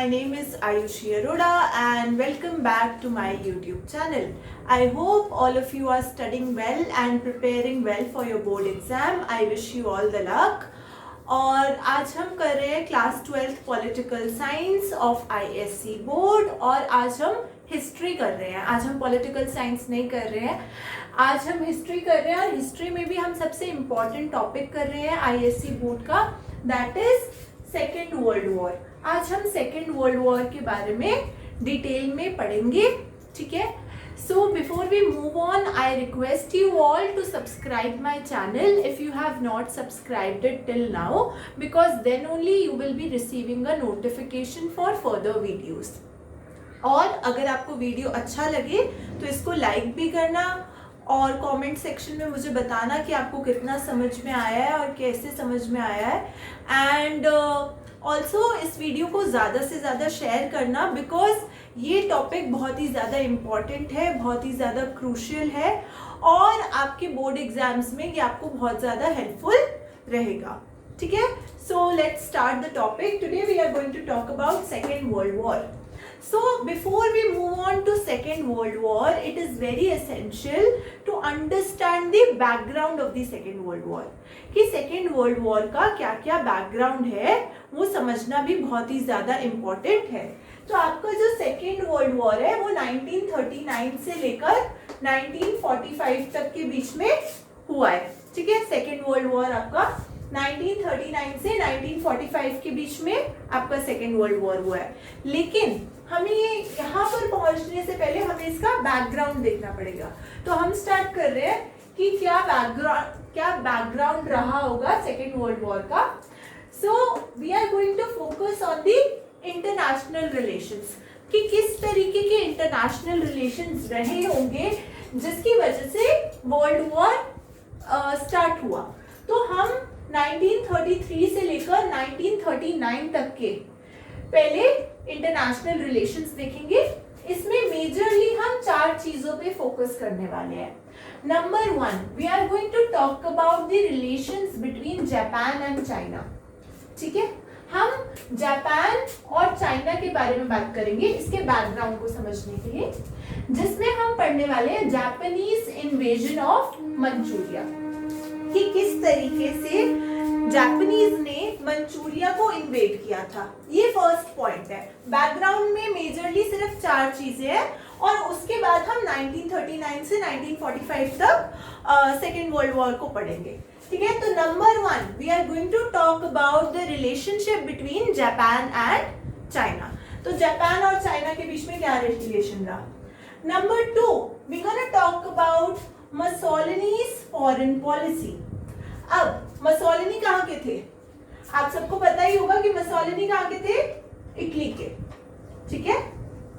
my name is Ayushi Arora and welcome back to my YouTube channel. I hope all of you are studying well and preparing well for your board exam. I wish you all the luck. और आज हम कर रहे हैं class 12th political science of ISC board और आज हम history कर रहे हैं. आज हम पॉलिटिकल साइंस नहीं कर रहे हैं, आज हम हिस्ट्री कर रहे हैं और हिस्ट्री में भी हम सबसे इम्पॉर्टेंट टॉपिक कर रहे हैं ISC बोर्ड का, that is second world war. आज हम सेकेंड वर्ल्ड वॉर के बारे में डिटेल में पढ़ेंगे, ठीक है. So before we move on, I request you all to subscribe my channel if you have not subscribed it till now, because then only you will be receiving a notification for further videos. और अगर आपको video अच्छा लगे तो इसको like भी करना और कमेंट सेक्शन में मुझे बताना कि आपको कितना समझ में आया है और कैसे समझ में आया है. एंड ऑल्सो इस वीडियो को ज़्यादा से ज़्यादा शेयर करना, बिकॉज ये टॉपिक बहुत ही ज़्यादा इम्पॉर्टेंट है, बहुत ही ज़्यादा क्रूशियल है और आपके बोर्ड एग्जाम्स में ये आपको बहुत ज़्यादा हेल्पफुल रहेगा, ठीक है. So let's start the topic. Today we are going to talk about Second world War. So before we move on to Second World War, it is very essential to understand the background of the Second World War. कि Second World War का क्या क्या background है वो समझना भी बहुत ही ज़्यादा important है. तो आपका जो Second World War है वो 1939 से लेकर 1945 तक के बीच में हुआ है, ठीक है. Second World War आपका 1939 से 1945 के बीच में आपका सेकेंड वर्ल्ड वॉर हुआ है. लेकिन हमें ये यहाँ पर पहुंचने से पहले हमें इसका बैकग्राउंड देखना पड़ेगा. तो हम स्टार्ट कर रहे हैं कि क्या बैकग्राउंड रहा होगा सेकेंड वर्ल्ड वॉर का. So we are going to focus on the international relations, कि किस तरीके के इंटरनेशनल रिलेशंस रहे होंगे जिसकी वजह से वर्ल्ड वॉर स्टार्ट हुआ. तो हम 1933 से लेकर 1939 तक के पहले इंटरनेशनल रिलेशंस देखेंगे. इसमें मेजरली हम चार चीजों पे फोकस करने वाले हैं. Number 1, we are going to talk about the relations between Japan and China, ठीक है. हम जापान और चाइना के बारे में बात करेंगे इसके बैकग्राउंड को समझने के लिए, जिसमें हम पढ़ने वाले हैं जापानीज इन्वेजन ऑफ मंचूरिया, कि किस तरीके से जापानीज ने मंचूरिया को इन्वेड किया था. ये फर्स्ट पॉइंट है. बैकग्राउंड में मेजरली सिर्फ चार चीजें हैं और उसके बाद हम 1939 से 1945 तक सेकेंड वर्ल्ड वॉर को पढ़ेंगे, ठीक है. तो number 1, we are going to talk about the relationship between Japan and China. तो जापान और चाइना के बीच में क्या रिलेशन रहा. Number 2, we gonna talk about Mussolini's foreign policy. अब मसोलिनी कहाँ के थे? आप सबको पता ही होगा कि मसोलिनी कहाँ के थे? इटली के, ठीक है.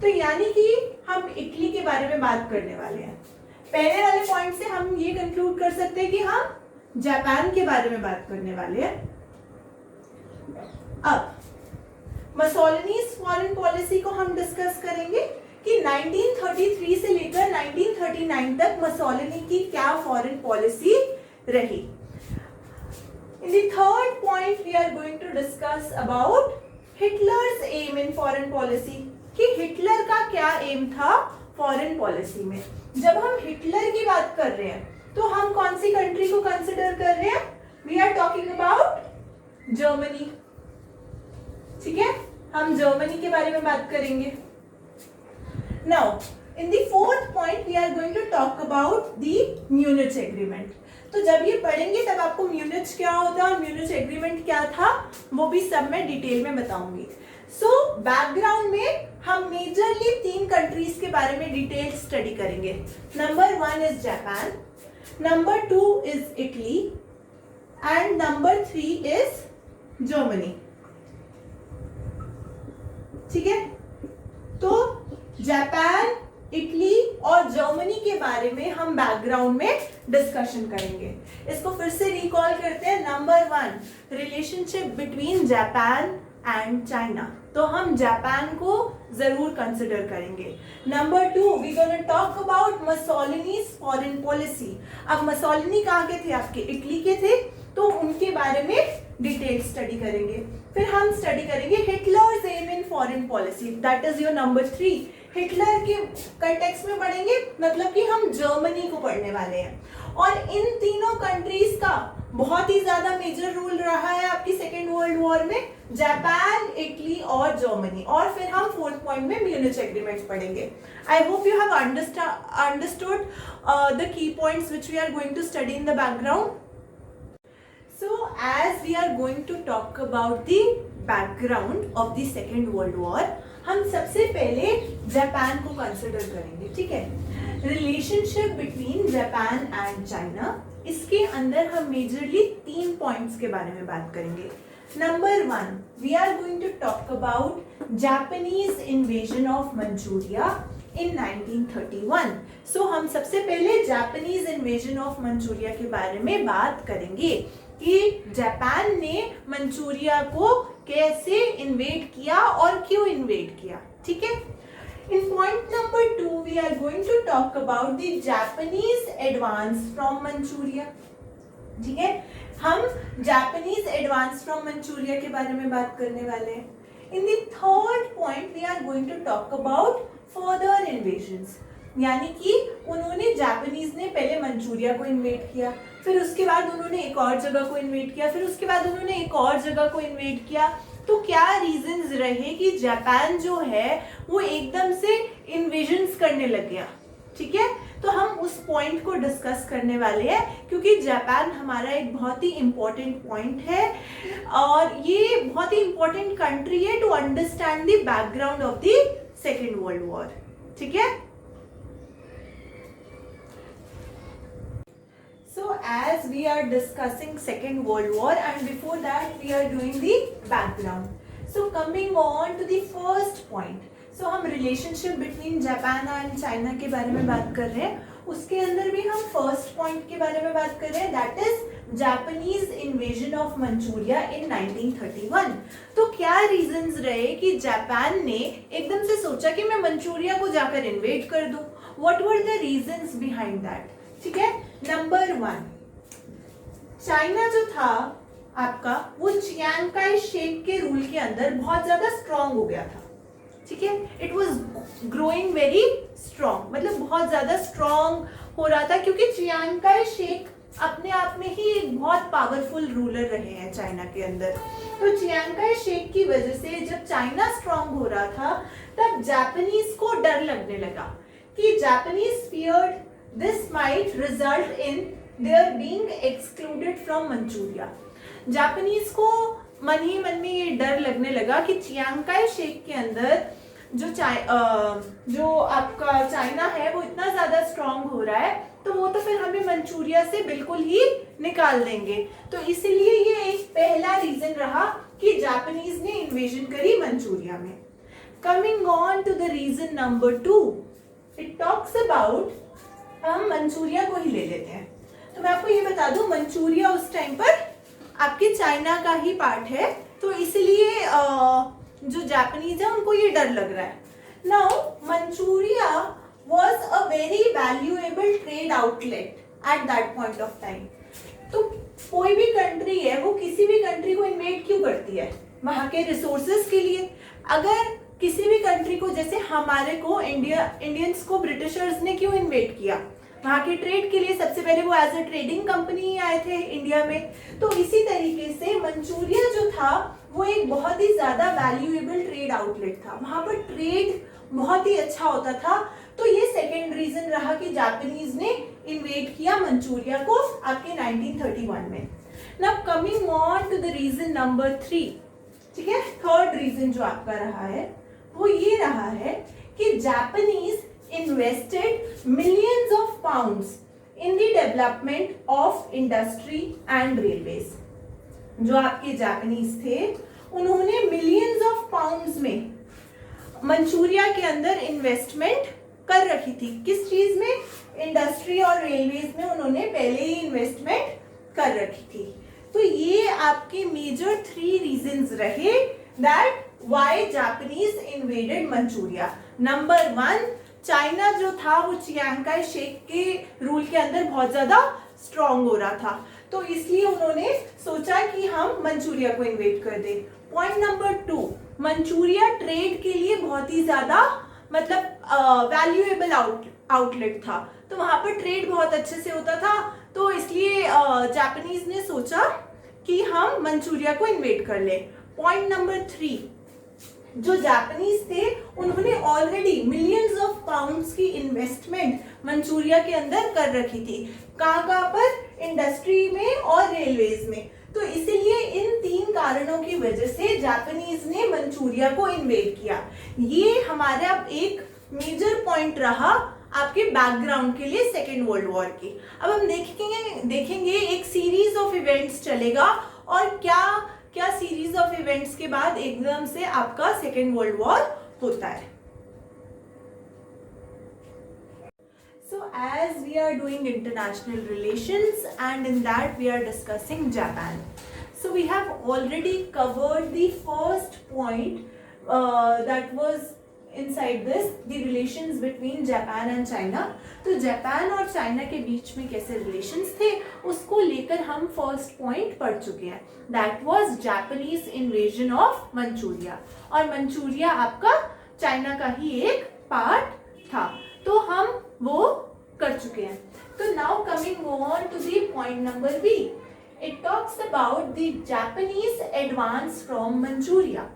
तो यानी कि हम इटली के बारे में बात करने वाले हैं. पहले वाले पॉइंट से हम ये कंक्लूड कर सकते हैं कि हम जापान के बारे में बात करने वाले हैं. अब मसोलिनीज फॉरेन पॉलिसी को हम डिस्कस करेंगे कि 1933 से लेकर 1939 तक मसोलिनी की क्या फॉरेन पॉलिसी रही. In the third point, we are going to discuss about Hitler's aim in foreign policy. कि हिटलर का क्या एम था फॉरेन पॉलिसी में. जब हम हिटलर की बात कर रहे हैं तो हम कौन सी कंट्री को कंसिडर कर रहे हैं? We are talking about Germany, ठीक है. हम जर्मनी के बारे में बात करेंगे. Now, in the fourth point, we are going to talk about the Munich Agreement. तो जब ये पढ़ेंगे तब आपको म्यूनिच क्या होता है और म्यूनिच एग्रीमेंट क्या था वो भी सब मैं डिटेल में बताऊंगी. सो बैकग्राउंड में हम मेजरली 3 कंट्रीज के बारे में डिटेल स्टडी करेंगे. Number 1 is Japan, number 2 is Italy and number 3 is Germany, ठीक है. तो जापान, इटली और जर्मनी के बारे में हम बैकग्राउंड में डिस्कशन करेंगे. इसको फिर से रिकॉल करते हैं. Number 1, relationship between Japan and China. तो हम जापान को जरूर कंसिडर करेंगे. Number 2, we gonna talk about Mussolini's foreign policy. अब मसोलिनी कहाँ के थे? आपके इटली के थे. तो उनके बारे में डिटेल स्टडी करेंगे। फिर हम स्टडी करेंगे Hitler's aim in foreign policy, that is your number 3। Hitler के कंटेक्स्ट में पढ़ेंगे, मतलब कि हम जर्मनी को पढ़ने वाले हैं। और इन तीनों कंट्रीज का बहुत ही ज्यादा मेजर रोल रहा है आपकी सेकेंड वर्ल्ड वॉर में, जापान, इटली और जर्मनी। और फिर हम फोर्थ पॉइंट में म्यूनिच एग्रीमेंट पढ़ेंगे। I hope you have understood the key points which we are going to study in the background. So as we are going to talk about the background of the Second World War, हम सबसे पहले Japan को consider करेंगे, ठीक है। Relationship between Japan and China, इसके अंदर हम मेजरली 3 पॉइंट्स के बारे में बात करेंगे। Number 1, we are going to talk about Japanese invasion of Manchuria in 1931। So हम सबसे पहले जापानीज इन्वेजन ऑफ मंचूरिया के बारे में बात करेंगे कि जापान ने मंचूरिया को कैसे इन्वेड किया और क्यों इन्वेड किया, ठीक है। In point number 2 we are going to talk about the Japanese advance from Manchuria, ठीक है। हम जापानीज एडवांस फ्रॉम मंचूरिया के बारे में बात करने वाले हैं। In the third point we are going to talk about further invasions, यानी कि उन्होंने जापानीज ने पहले मंचूरिया को इन्वेड किया, फिर उसके बाद उन्होंने एक और जगह को इन्वेड किया, फिर उसके बाद उन्होंने एक और जगह को इन्वेड किया। तो क्या रीजंस रहे कि जापान जो है वो एकदम से इन्वेजन्स करने लग गया, ठीक है। तो हम उस पॉइंट को डिस्कस करने वाले हैं, क्योंकि जापान हमारा एक बहुत ही इंपॉर्टेंट पॉइंट है और ये बहुत ही इंपॉर्टेंट कंट्री है to understand the background of the Second world War, ठीक है। So as we are discussing Second World War, and before that we are doing the background. So coming on to the first point. So हम relationship between Japan and China के बारे में बात कर रहे हैं, उसके अंदर भी हम first point के बारे में बात कर रहे हैं, that is Japanese invasion of Manchuria in 1931. तो क्या reasons रहे कि जापान ने एकदम से सोचा कि मैं मंचूरिया को जाकर invade कर दूं? What were the reasons behind that? ठीक है। नंबर 1, चाइना जो था आपका वो चियांग काई शेक के रूल के अंदर बहुत ज्यादा स्ट्रांग हो गया था, ठीक है। It was growing very strong, मतलब बहुत ज्यादा स्ट्रांग हो रहा था, क्योंकि चियांग काई शेक अपने आप में ही एक बहुत पावरफुल रूलर रहे हैं चाइना के अंदर। तो चियांग काई शेक की वजह से जब चाइना स्ट्रांग हो रहा था तब जापानीज को डर लगने लगा कि Japanese feared this might result in their being excluded from Manchuria. Japanese को मन ही मन में ये डर लगने लगा कि चियांग काई शेक के अंदर जो आपका चाइना है वो इतना ज्यादा स्ट्रांग हो रहा है, तो वो तो फिर हमें मंचूरिया से बिल्कुल ही निकाल देंगे। तो इसीलिए ये एक पहला रीजन रहा कि जापानीज ने इन्वेजन करी मंचूरिया में। Coming on to the reason number 2, it talks about, हम मंचूरिया को ही ले लेते हैं। तो मैं आपको ये बता दूं, मंचूरिया उस टाइम पर आपके चाइना का ही पार्ट है, तो इसलिए जो जापानीज है उनको ये डर लग रहा है। Now Manchuria was a very valuable trade outlet at that point of time. तो कोई भी कंट्री है वो किसी भी कंट्री को इन्वेड क्यों करती है? वहां के रिसोर्सेज के लिए। अगर किसी भी कंट्री को, जैसे हमारे को इंडियंस को ब्रिटिशर्स ने क्यों इन्वेड किया? वहाँ के ट्रेड के लिए। सबसे पहले वो एज अ ट्रेडिंग कंपनी आए थे इंडिया में। तो इसी तरीके से मंचूरिया जो था वो एक बहुत ही ज्यादा वैल्यूएबल ट्रेड आउटलेट था, वहां पर ट्रेड बहुत ही अच्छा होता था। तो ये सेकेंड रीजन रहा कि जापानीज ने इन्वेड किया मंचूरिया को आपके 1931 में। Now coming on to the reason number 3, ठीक है। थर्ड रीजन जो आपका रहा है वो ये रहा है कि Japanese invested millions of pounds in the development of industry and railways. जो आपके जापानीज थे उन्होंने मिलियंस ऑफ पाउंड्स में मंचूरिया के अंदर इन्वेस्टमेंट कर रखी थी। किस चीज में? इंडस्ट्री और रेलवेज में उन्होंने पहले ही इन्वेस्टमेंट कर रखी थी। तो ये आपके मेजर 3 रीजंस रहे that why Japanese invaded Manchuria. Number 1, China जो था वो चियांग काई शेक के रूल के अंदर बहुत ज्यादा स्ट्रांग हो रहा था, तो इसलिए उन्होंने सोचा कि हम मंचूरिया को इन्वेड कर दें। पॉइंट नंबर 2, मंचूरिया ट्रेड के लिए बहुत ही ज्यादा मतलब वैल्यूएबल आउटलेट था, तो वहां पर ट्रेड बहुत अच्छे से होता था, तो इसलिए जापानीज ने सोचा कि हम मंचूरिया को इन्वेड कर लें। पॉइंट नंबर 3, जो जापानीज थे उन्होंने ऑलरेडी मिलियंस ऑफ पाउंड्स की इन्वेस्टमेंट मंचूरिया के अंदर कर रखी थी। कहाँ पर? इंडस्ट्री में और रेलवेज में। तो इसीलिए इन 3 कारणों की वजह से जापानीज ने मंचूरिया को इन्वेड किया। ये हमारा एक मेजर पॉइंट रहा आपके बैकग्राउंड के लिए सेकेंड वर्ल्ड वॉर की। अब हम देखेंगे एक सीरीज ऑफ इवेंट्स चलेगा और क्या सीरीज ऑफ इवेंट्स के बाद एकदम से आपका सेकेंड वर्ल्ड वॉर होता है। So as we are doing international relations and in that we are discussing Japan. So we have already covered the first point that was inside this, the relations between Japan and China. तो Japan और China के बीच में कैसे relations थे उसको लेकर हम फर्स्ट पॉइंट पढ़ चुके हैं। That was Japanese invasion of Manchuria, और मंचूरिया आपका चाइना का ही एक पार्ट था, तो हम वो कर चुके हैं। तो now coming on to the point number B, it talks about the Japanese advance from Manchuria.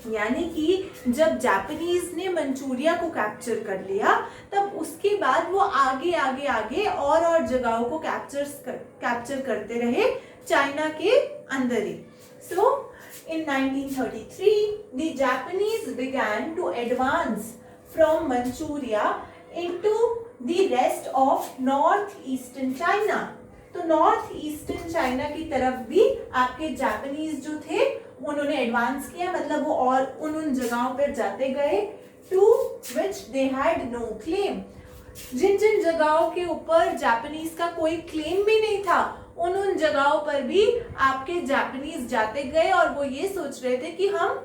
यानी कि जब जापानीज ने मंचूरिया को कैप्चर कर लिया तब उसके बाद वो आगे और जगहों को कैप्चर करते रहे चाइना के अंदर ही। So in 1933 the Japanese began to advance from Manchuria into the rest of north eastern China. तो नॉर्थ ईस्टर्न चाइना की तरफ भी आपके जापानीज जो थे उन्होंने एडवांस किया, मतलब वो और उन जगहों पर जाते गए to which they had no claim. जिन जगहों के ऊपर जापानीज का कोई क्लेम भी नहीं था उन जगहों पर भी आपके जापानीज जाते गए और वो ये सोच रहे थे कि हम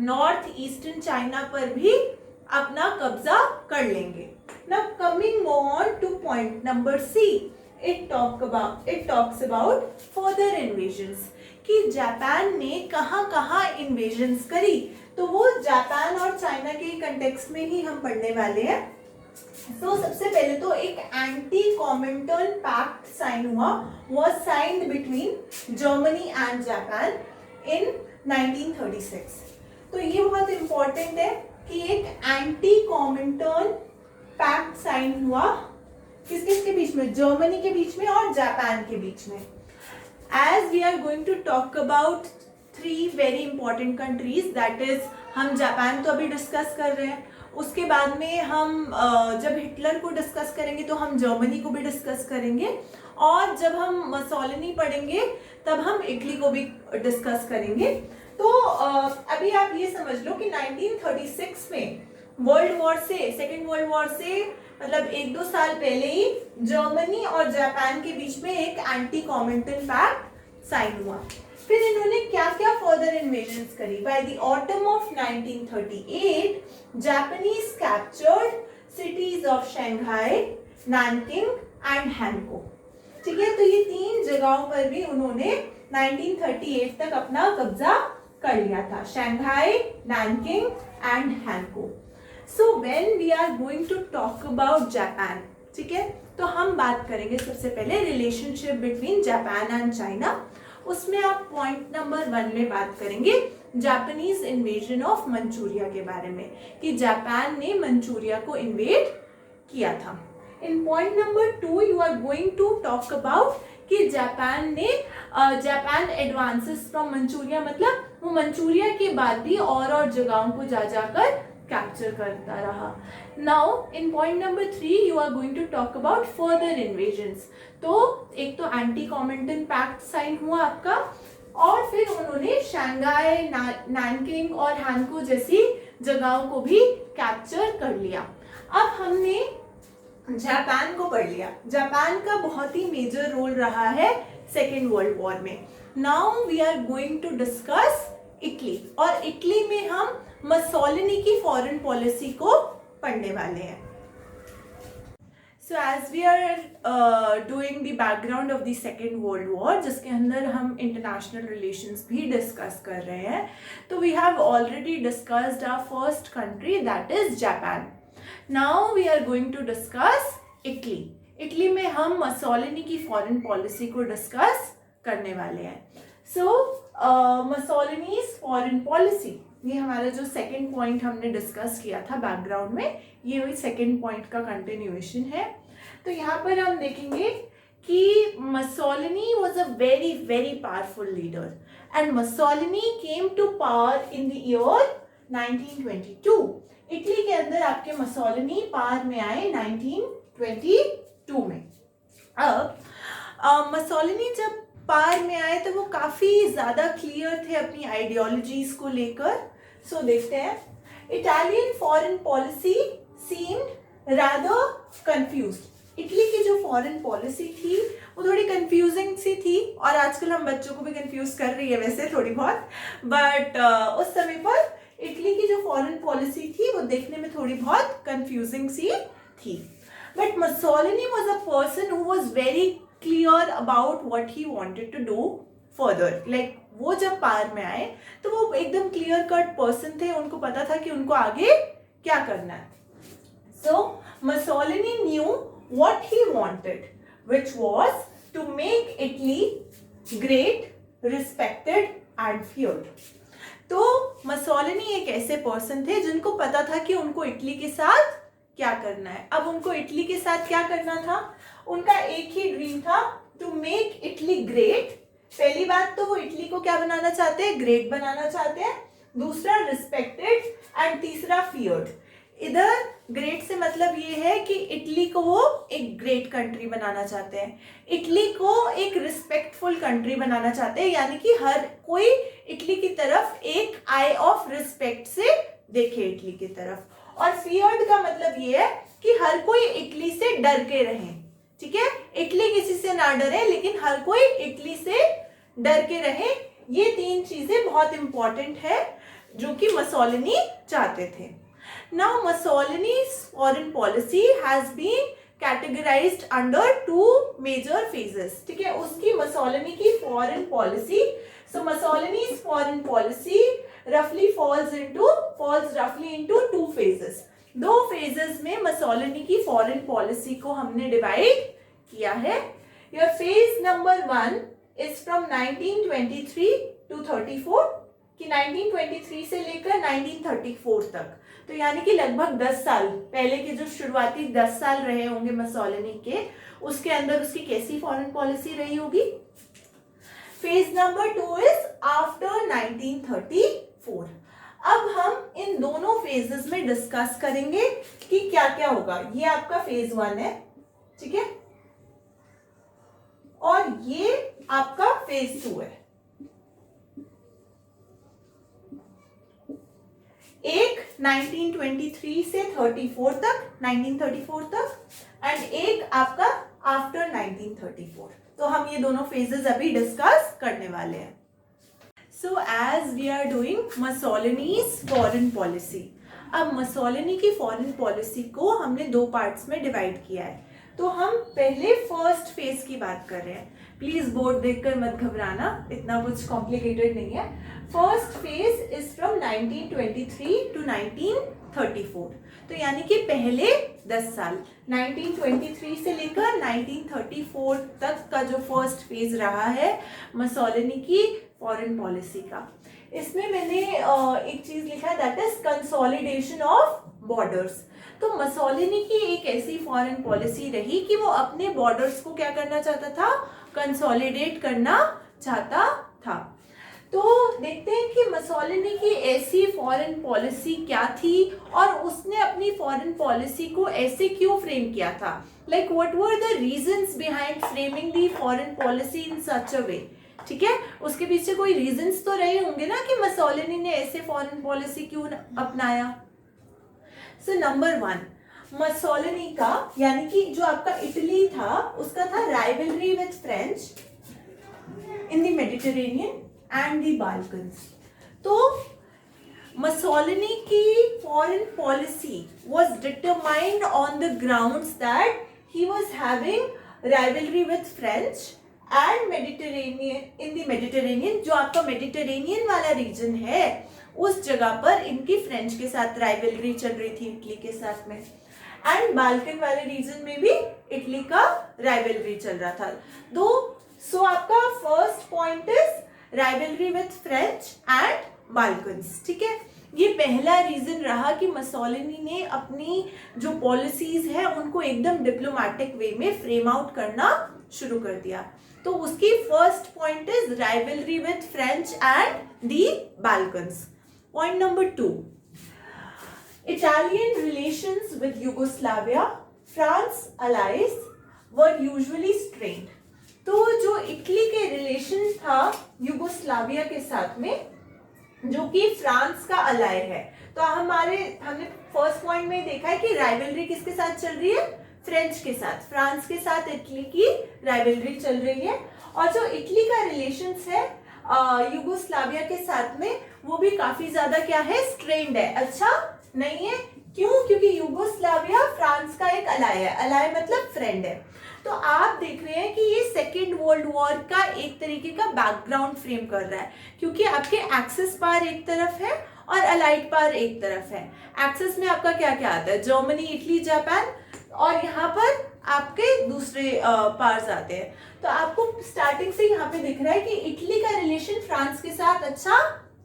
नॉर्थ ईस्टर्न चाइना पर भी अपना कब्जा कर लेंगे। Now coming on to point number C, it talks about further invasions, कि जापान ने कहाँ इन्वेजन्स करी, तो वो जापान और चाइना के कंटेक्स्ट में ही हम पढ़ने वाले हैं। तो सबसे पहले तो एक एंटी कॉमिंटर्न पैक्ट साइन हुआ, was signed between Germany and Japan in 1936। तो ये बहुत इंपॉर्टेंट है कि एक एंटी कॉमिंटर्न पैक्ट साइन हुआ किसके बीच में? जर्मनी के बीच में और जापान के बीच में। As we are going to talk about 3 very important countries, that is हम जापान तो अभी डिस्कस कर रहे हैं, उसके बाद में हम जब हिटलर को डिस्कस करेंगे तो हम जर्मनी को भी डिस्कस करेंगे, और जब हम मसोलिनी पढ़ेंगे तब हम इटली को भी डिस्कस करेंगे। तो अभी आप ये समझ लो कि 1936 में सेकेंड वर्ल्ड वॉर से मतलब 1-2 साल पहले ही जर्मनी और जापान के बीच में एक एंटी कॉमिंटर्न पैक्ट साइन हुआ। फिर इन्होंने क्या फर्दर इन्वेजन्स करी। By the autumn of 1938 Japanese captured cities of Shanghai, Nanking and Hankow. ठीक है, तो ये 3 जगहों पर भी उन्होंने 1938 तक अपना कब्जा कर लिया था, Shanghai, Nanking and Hankow. So when we are going to talk about Japan, ठीक है, तो हम बात करेंगे सबसे पहले relationship between Japan and China. उसमें आप पॉइंट नंबर 1 में बात करेंगे जापानीज इन्वेजन ऑफ मंचूरिया के बारे में, कि जापान ने मंचूरिया को इन्वेड किया था। In point number 2 you are going to talk about कि जापान एडवांसेस फ्रॉम मंचूरिया, मतलब वो मंचूरिया के बाद भी और जगहों को जाकर कैप्चर करता रहा। Now in point number 3 you are going to talk about further invasions. तो एक तो एंटी कॉमिंटर्न पैक्ट साइन हुआ आपका, और फिर उन्होंने शंघाई, नैनकिंग और हैनको जैसी जगहों को भी कैप्चर कर लिया। अब हमने जापान को पढ़ लिया। जापान का बहुत ही मेजर रोल रहा है सेकेंड वर्ल्ड वॉर में। Now we are going to discuss Italy, और इटली में हम मसोलिनी की फॉरेन पॉलिसी को पढ़ने वाले हैं। So as we are doing the background of the Second World War, जिसके अंदर हम international relations भी discuss कर रहे हैं, तो we have already discussed our first country, that is Japan. Now we are going to discuss Italy. Italy में हम मसोलिनी की फॉरेन पॉलिसी को डिस्कस करने वाले हैं. सो मसोलिनीज फॉरेन पॉलिसी, ये हमारा जो सेकंड पॉइंट हमने डिस्कस किया था बैकग्राउंड में, ये वही सेकंड पॉइंट का कंटिन्यूएशन है. तो यहाँ पर हम देखेंगे कि Mussolini was a very very powerful leader and Mussolini came to power in the year 1922. Italy के अंदर आपके मसोलिनी पावर में आए 1922 में. अब मसोलिनी जब पावर में आए तो वो काफी ज्यादा क्लियर थे अपनी आइडियोलॉजीज को लेकर. सो देखते हैं. Italian foreign policy seemed rather confused. Italy की जो फॉरेन पॉलिसी थी वो थोड़ी कंफ्यूजिंग सी थी, और आजकल हम बच्चों को भी कंफ्यूज कर रही है वैसे थोड़ी बहुत, बट उस समय पर इटली की जो फॉरेन पॉलिसी थी वो देखने में थोड़ी बहुत कंफ्यूजिंग सी थी. But Mussolini was a person who was very clear about what he wanted to do further. Like वो जब पावर में आए तो वो एकदम क्लियर कट पर्सन थे, उनको पता था कि उनको आगे क्या करना है. सो मसोलिनी new what he wanted, which was to make Italy great, respected and feared. तो मसोलिनी एक ऐसे पर्सन थे जिनको पता था कि उनको इटली के साथ क्या करना है. अब उनको इटली के साथ क्या करना था, उनका एक ही ड्रीम था, टू मेक इटली ग्रेट. पहली बात तो वो इटली को क्या बनाना चाहते हैं, ग्रेट बनाना चाहते हैं. दूसरा रिस्पेक्टेड एंड तीसरा फियर्ड. इधर ग्रेट से मतलब ये है कि इटली को वो एक ग्रेट कंट्री बनाना चाहते हैं, इटली को एक रिस्पेक्टफुल कंट्री बनाना चाहते हैं, यानी कि हर कोई इटली की तरफ एक आई ऑफ रिस्पेक्ट से देखे इटली की तरफ. और फियर्ड का मतलब ये है कि हर कोई इटली से डर के रहे. ठीक है, इटली किसी से ना डरे लेकिन हर कोई इटली से डर के रहे. ये तीन चीजें बहुत इंपॉर्टेंट है जो कि मसोलिनी चाहते थे. Now Mussolini's foreign policy has been categorized under two major phases. ठीक है, उसकी मसोलिनी की foreign policy. So Mussolini's foreign policy falls roughly into two phases. दो phases में मसोलिनी की foreign policy को हमने divide किया है. Your phase number 1 is from 1923 to 34, कि 1923 से लेकर 1934 तक. तो यानी कि लगभग 10 साल पहले के जो शुरुआती 10 साल रहे होंगे मसोलिनी के, उसके अंदर उसकी कैसी फॉरेन पॉलिसी रही होगी. Phase number 2 is after 1934. अब हम इन दोनों फेजेस में डिस्कस करेंगे कि क्या क्या होगा. ये आपका फेज 1 है, ठीक है, और ये आपका फेज 2 है. एक 1923 से 34 तक, 1934 तक, एंड एक आपका आफ्टर 1934. तो हम ये दोनों फेजेस अभी डिस्कस करने वाले हैं. So as we are doing Mussolini's foreign policy. अब मसोलिनी की फॉरेन पॉलिसी को हमने दो पार्ट्स में डिवाइड किया है. तो हम पहले फर्स्ट फेज की बात कर रहे हैं. प्लीज बोर्ड देखकर मत घबराना, इतना कुछ कॉम्प्लिकेटेड नहीं है. First phase is from 1923 to 1934. तो यानी कि पहले 10 साल 1923 से लेकर 1934 तक का जो फर्स्ट फेज रहा है मसोलिनी की फॉरेन पॉलिसी का. इसमें मैंने एक चीज लिखा है, that is consolidation of borders. तो मसोलिनी की एक ऐसी फॉरेन पॉलिसी रही कि वो अपने बॉर्डर्स को क्या करना चाहता था, कंसोलिडेट करना चाहता था. तो देखते हैं कि मसोलिनी की ऐसी फॉरेन पॉलिसी क्या थी और उसने अपनी फॉरेन पॉलिसी को ऐसे क्यों फ्रेम किया था. Like what were the reasons behind framing the foreign policy in such a way. ठीक है, उसके पीछे कोई रीजंस तो रहे होंगे ना कि मसोलिनी ने ऐसे फॉरेन पॉलिसी क्यों अपनाया. सो नंबर 1, मसोलिनी का यानी कि जो आपका इटली था उसका था rivalry with French in the Mediterranean and the Balkans. तो मसोलिनी की foreign policy was determined on the grounds that he was having rivalry with French and Mediterranean, जो आपका मेडिटेरेनियन वाला रीजन है उस जगह पर इनकी फ्रेंच के साथ राइवलरी चल रही थी, इटली के साथ में, एंड बाल्कन वाले रीजन में भी इटली का राइवलरी चल रहा था। सो आपका first point is rivalry with French and Balkans. ठीक है, ये पहला रीजन रहा कि मसोलिनी ने अपनी जो पॉलिसीज है उनको एकदम डिप्लोमेटिक वे में फ्रेम आउट करना शुरू कर दिया। तो उसकी first point is rivalry with French and the Balkans. Point number 2, Italian relations with Yugoslavia, France allies were usually strained। तो जो इटली के रिलेशन था यूगोस्लाविया के साथ में, जो कि फ्रांस का अलाय है, तो हमने फर्स्ट पॉइंट में देखा है कि राइवलरी किसके साथ चल रही है, फ्रेंच के साथ, फ्रांस के साथ इटली की राइवलरी चल रही है। और जो इटली का रिलेशंस है यूगोस्लाविया के साथ में, वो भी काफी ज्यादा क्या है, स्ट्रेन्ड है, अच्छा नहीं है। क्यों? क्योंकि यूगोस्लाविया फ्रांस का एक अलाय है, अलाय मतलब फ्रेंड है। तो आप देख रहे हैं कि ये सेकेंड वर्ल्ड वॉर का एक तरीके का बैकग्राउंड फ्रेम कर रहा है, क्योंकि आपके एक्सिस पावर एक तरफ है और अलाइड पावर एक तरफ है। एक्सिस में आपका क्या क्या आता है, जर्मनी, इटली, जापान, और यहाँ पर आपके दूसरे पार्स आते हैं। तो आपको स्टार्टिंग से यहाँ पे दिख रहा है कि इटली का रिलेशन फ्रांस के साथ अच्छा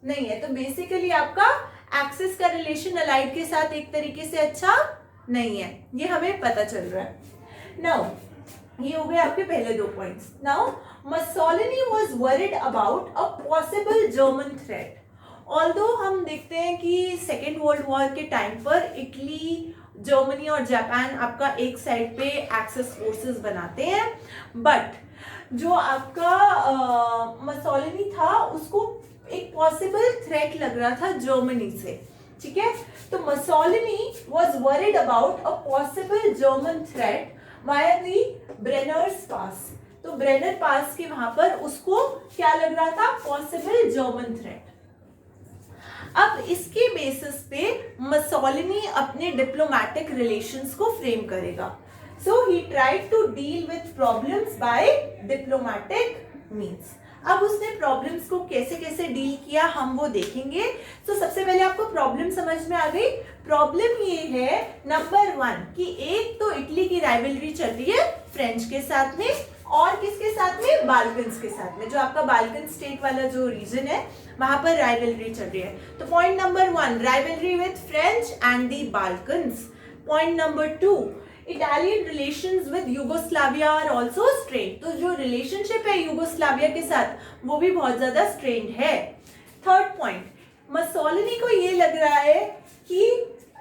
नहीं है। तो बेसिकली आपका एक्सिस का रिलेशन अलाइड के साथ एक तरीके से अच्छा नहीं है, ये हमें पता चल रहा है। नाउ ये हो गए आपके पहले 2 points. Now Mussolini was worried about a possible German threat. Although हम देखते हैं कि सेकेंड वर्ल्ड वॉर के टाइम पर इटली, जर्मनी और जापान आपका एक साइड पे एक्सेस फोर्सेस बनाते हैं, बट जो आपका मसोलिनी था उसको एक पॉसिबल थ्रेट लग रहा था जर्मनी से। ठीक है, तो Mussolini was worried about a possible German threat via the Brenner's pass. तो ब्रेनर पास के वहां पर उसको क्या लग रहा था, पॉसिबल जर्मन थ्रेट। अब इसके बेसिस पे मसोलिनी अपने डिप्लोमेटिक रिलेशंस को फ्रेम करेगा। So he tried to deal with problems by diplomatic means. अब उसने प्रॉब्लम्स को कैसे कैसे डील किया हम वो देखेंगे। तो सबसे पहले आपको प्रॉब्लम समझ में आ गई। प्रॉब्लम ये है नंबर 1 कि एक तो इटली की राइवलरी चल रही है फ्रेंच के साथ में, और किसके साथ में, बाल्कन्स के साथ में, जो आपका बाल्कन स्टेट वाला जो रीजन है वहां पर राइवलरी चल रही है। तो point number 1, rivalry with French and the Balkans. Point number 2, Italian relations with Yugoslavia are also strained. तो जो रिलेशनशिप है यूगोस्लाविया के साथ वो भी बहुत ज्यादा स्ट्रेन्ड है। थर्ड पॉइंट, मसोलिनी को ये लग रहा है कि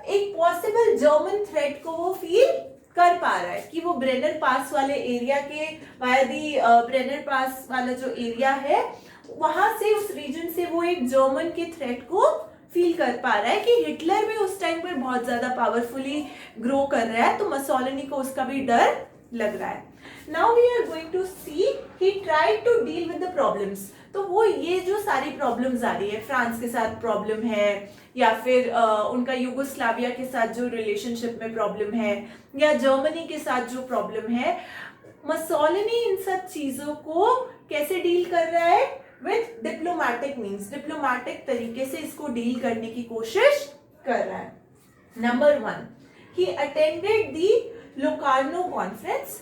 एक पॉसिबल जर्मन थ्रेट को वो फील कर पा रहा है कि वो ब्रेनर पास वाले एरिया के वाया दी ब्रेनर पास वाला जो एरिया है वहां से, उस रीजन से वो एक जर्मन के थ्रेट को फील कर पा रहा है कि हिटलर भी उस टाइम पर बहुत ज्यादा पावरफुली ग्रो कर रहा है, तो मसोलिनी को उसका भी डर लग रहा है। Now we are going to see he tried to deal with the problems. तो वो ये जो सारी प्रॉब्लम्स आ रही है, फ्रांस के साथ प्रॉब्लम है, या फिर उनका यूगोस्लाविया के साथ जो रिलेशनशिप में प्रॉब्लम है, या जर्मनी के साथ जो प्रॉब्लम है, मसोलिनी इन सब चीजों को कैसे डील कर रहा है, विथ डिप्लोमेटिक मीन्स, डिप्लोमेटिक तरीके से इसको डील करने की कोशिश कर रहा है। Number 1, he attended the Locarno conference.